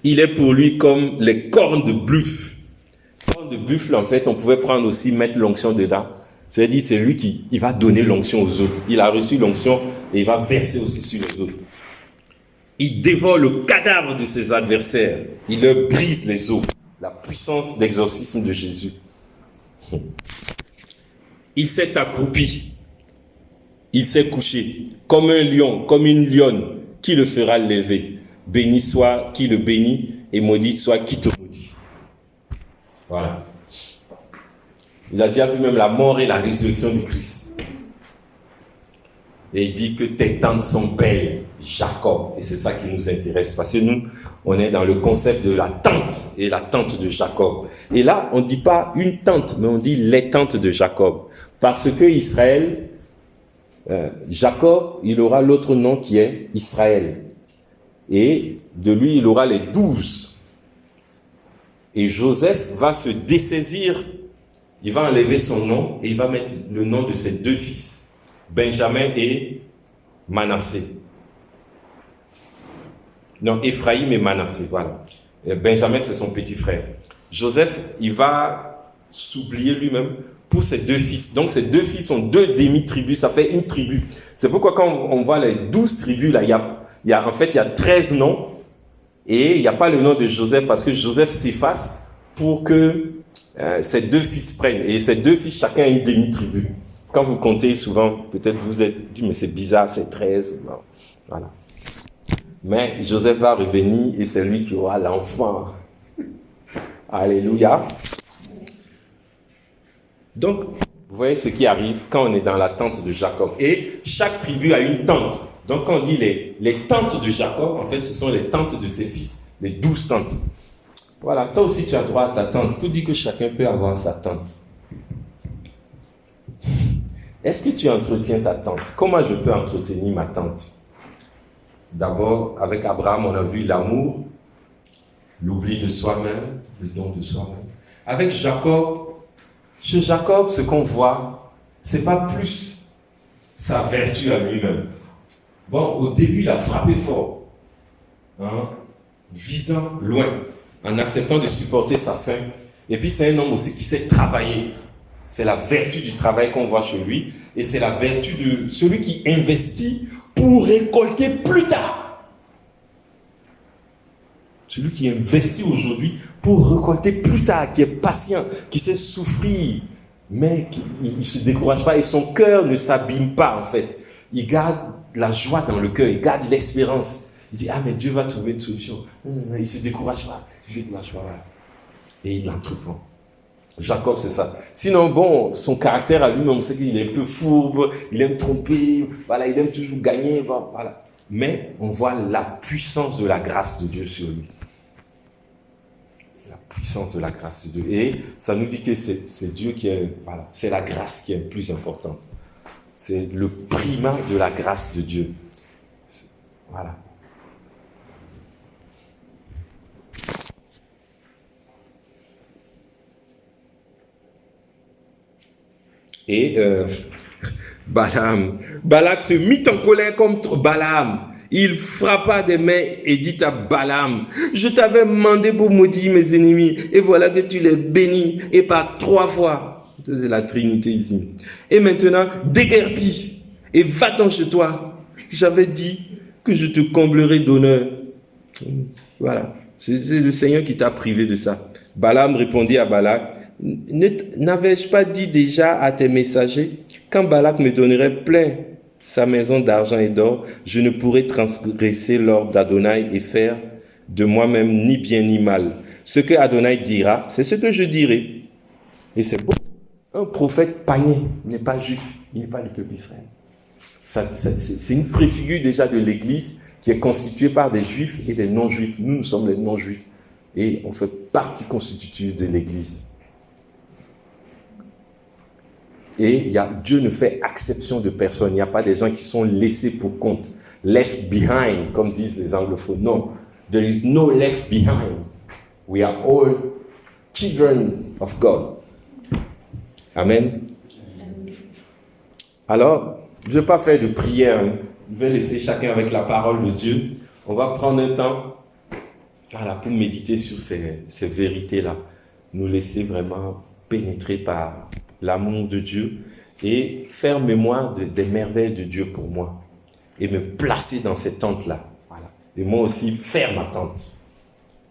il est pour lui comme les cornes de buffle. De buffle, en fait, on pouvait prendre aussi, mettre l'onction dedans. C'est-à-dire, c'est lui qui va donner l'onction aux autres. Il a reçu l'onction et il va verser aussi sur les autres. Il dévore le cadavre de ses adversaires. Il leur brise les os. La puissance d'exorcisme de Jésus. Il s'est accroupi. Il s'est couché. Comme un lion, comme une lionne. Qui le fera lever? Béni soit qui le bénit et maudit soit qui te maudit. Voilà. Il a déjà vu même la mort et la résurrection du Christ. Et il dit que tes tentes sont belles, Jacob. Et c'est ça qui nous intéresse. Parce que nous, on est dans le concept de la tente et la tente de Jacob. Et là, on ne dit pas une tente, mais on dit les tentes de Jacob. Parce que Israël, Jacob, il aura l'autre nom qui est Israël. Et de lui, il aura les 12. Et Joseph va se dessaisir. Il va enlever son nom et il va mettre le nom de ses 2 fils, Benjamin et Manassé. Non, Ephraïm et Manassé, voilà. Et Benjamin, c'est son petit frère. Joseph, il va s'oublier lui-même pour ses 2 fils. Donc, ces 2 fils sont 2 demi-tribus, ça fait une tribu. C'est pourquoi quand on voit les 12 tribus, là, il y a 13 noms et il n'y a pas le nom de Joseph parce que Joseph s'efface pour que ces 2 fils prennent. Et ces 2 fils, chacun a une demi-tribu. Quand vous comptez souvent, peut-être vous vous êtes dit, mais c'est bizarre, c'est 13. Non. Voilà. Mais Joseph va revenir et c'est lui qui aura l'enfant. Alléluia. Donc, vous voyez ce qui arrive quand on est dans la tente de Jacob. Et chaque tribu a une tente. Donc, quand on dit les tentes de Jacob, en fait, ce sont les tentes de ses fils, les 12 tentes. Voilà, toi aussi tu as droit à ta tente. Pour dire que chacun peut avoir sa tente. Est-ce que tu entretiens ta tente? Comment je peux entretenir ma tente? D'abord, avec Abraham, on a vu l'amour, l'oubli de soi-même, le don de soi-même. Avec Jacob, chez Jacob, ce qu'on voit, c'est pas plus sa vertu à lui-même. Bon, au début, il a frappé fort, visant loin, en acceptant de supporter sa faim. Et puis, c'est un homme aussi qui sait travailler. C'est la vertu du travail qu'on voit chez lui. Et c'est la vertu de celui qui investit pour récolter plus tard. Celui qui investit aujourd'hui pour récolter plus tard, qui est patient, qui sait souffrir, mais qui ne se décourage pas. Et son cœur ne s'abîme pas, en fait. Il garde la joie dans le cœur, il garde l'espérance. Il dit, ah, mais Dieu va trouver une solution. Non, il ne se décourage pas. Voilà. Et il entreprend. Jacob, c'est ça. Sinon, bon, son caractère à lui-même, on sait qu'il est un peu fourbe, il aime tromper, voilà, il aime toujours gagner, voilà. Mais on voit la puissance de la grâce de Dieu sur lui. La puissance de la grâce de Dieu. Et ça nous dit que c'est Dieu qui est, voilà, c'est la grâce qui est plus importante. C'est le primat de la grâce de Dieu. Voilà. Et Balak se mit en colère contre Balaam. Il frappa des mains et dit à Balaam, je t'avais mandé pour maudire mes ennemis, et voilà que tu les bénis, et par 3 fois. C'est la Trinité ici. Et maintenant, déguerpis, et va-t'en chez toi. J'avais dit que je te comblerai d'honneur. Voilà. C'est le Seigneur qui t'a privé de ça. Balaam répondit à Balak, n'avais-je pas dit déjà à tes messagers, quand Balak me donnerait plein sa maison d'argent et d'or, je ne pourrais transgresser l'ordre d'Adonai et faire de moi-même ni bien ni mal. Ce que Adonai dira, c'est ce que je dirai. Et c'est beau. Un prophète païen n'est pas juif, il n'est pas du peuple d'Israël. C'est une préfigure déjà de l'Église qui est constituée par des juifs et des non-juifs. Nous sommes les non-juifs et on fait partie constitutive de l'Église. Et Dieu ne fait exception de personne. Il n'y a pas des gens qui sont laissés pour compte. Left behind, comme disent les anglophones. Non, there is no left behind. We are all children of God. Amen. Alors, je ne vais pas faire de prière. Je vais laisser chacun avec la parole de Dieu. On va prendre un temps pour méditer sur ces vérités-là. Nous laisser vraiment pénétrer par l'amour de Dieu et faire mémoire des merveilles de Dieu pour moi et me placer dans cette tente-là. Voilà. Et moi aussi, faire ma tente.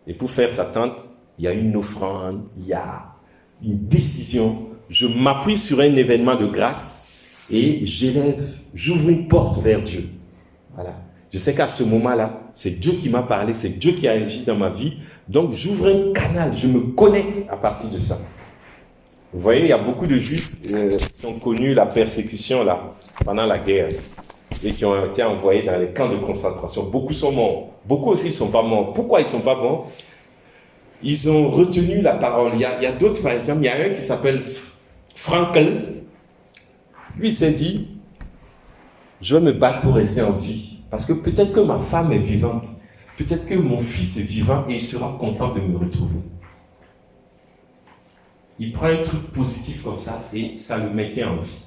Et pour faire sa tente, il y a une offrande, il y a une décision. Je m'appuie sur un événement de grâce et j'ouvre une porte vers Dieu. Voilà. Je sais qu'à ce moment-là, c'est Dieu qui m'a parlé, c'est Dieu qui a agi dans ma vie. Donc, j'ouvre un canal, je me connecte à partir de ça. Vous voyez, il y a beaucoup de Juifs qui ont connu la persécution là, pendant la guerre et qui ont été envoyés dans les camps de concentration. Beaucoup sont morts. Beaucoup aussi ne sont pas morts. Pourquoi ils ne sont pas morts? Ils ont retenu la parole. Il y a d'autres, par exemple, il y a un qui s'appelle Frankl. Lui, il s'est dit, je vais me battre pour rester en vie. Parce que peut-être que ma femme est vivante. Peut-être que mon fils est vivant et il sera content de me retrouver. Il prend un truc positif comme ça et ça le maintient en vie.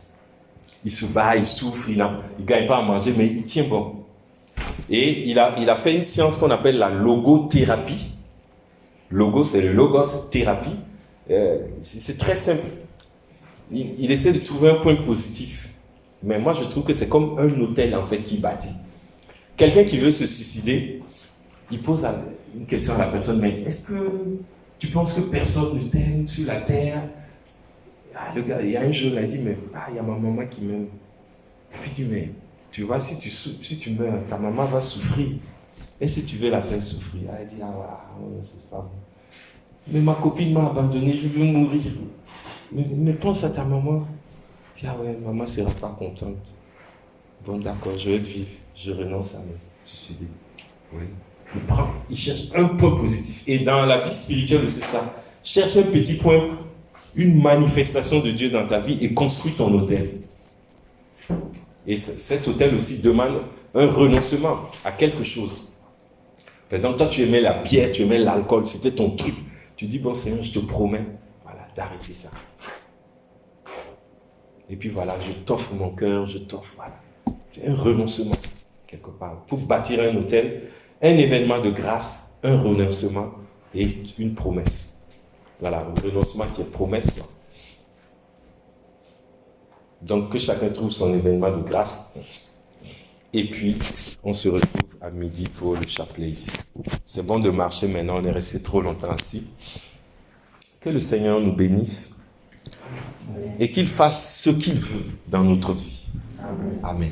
Il se bat, il souffre, il ne gagne pas à manger, mais il tient bon. Et il a fait une science qu'on appelle la logothérapie. Logo, c'est le logos thérapie. C'est très simple. Il essaie de trouver un point positif. Mais moi, je trouve que c'est comme un hôtel, en fait, qui bâtit. Quelqu'un qui veut se suicider, il pose une question à la personne, mais est-ce que tu penses que personne ne t'aime sur la terre? Le gars, il y a un jour, il a dit, mais il y a ma maman qui m'aime. Puis il dit, mais tu vois, si tu meurs, ta maman va souffrir. Et si tu veux la faire souffrir? Elle dit, c'est pas bon. Mais ma copine m'a abandonné, je veux mourir. Mais pense à ta maman. Puis, ouais, maman ne sera pas contente. Bon, d'accord, je vais vivre. Je renonce à me suicider. Oui. Il cherche un point positif. Et dans la vie spirituelle, c'est ça. Cherche un petit point, une manifestation de Dieu dans ta vie et construis ton hôtel. Et cet hôtel aussi demande un renoncement à quelque chose. Par exemple, toi, tu aimais la bière, tu aimais l'alcool, c'était ton truc. Tu dis, bon Seigneur, je te promets, voilà, d'arrêter ça. Et puis voilà, je t'offre mon cœur, je t'offre, voilà. C'est un renoncement, quelque part. Pour bâtir un hôtel, un événement de grâce, un renoncement et une promesse. Voilà, un renoncement qui est promesse, quoi. Donc, que chacun trouve son événement de grâce. Et puis, on se retrouve à midi pour le chapelet ici. C'est bon de marcher maintenant, on est resté trop longtemps ici. Que le Seigneur nous bénisse et qu'il fasse ce qu'il veut dans notre vie. Amen.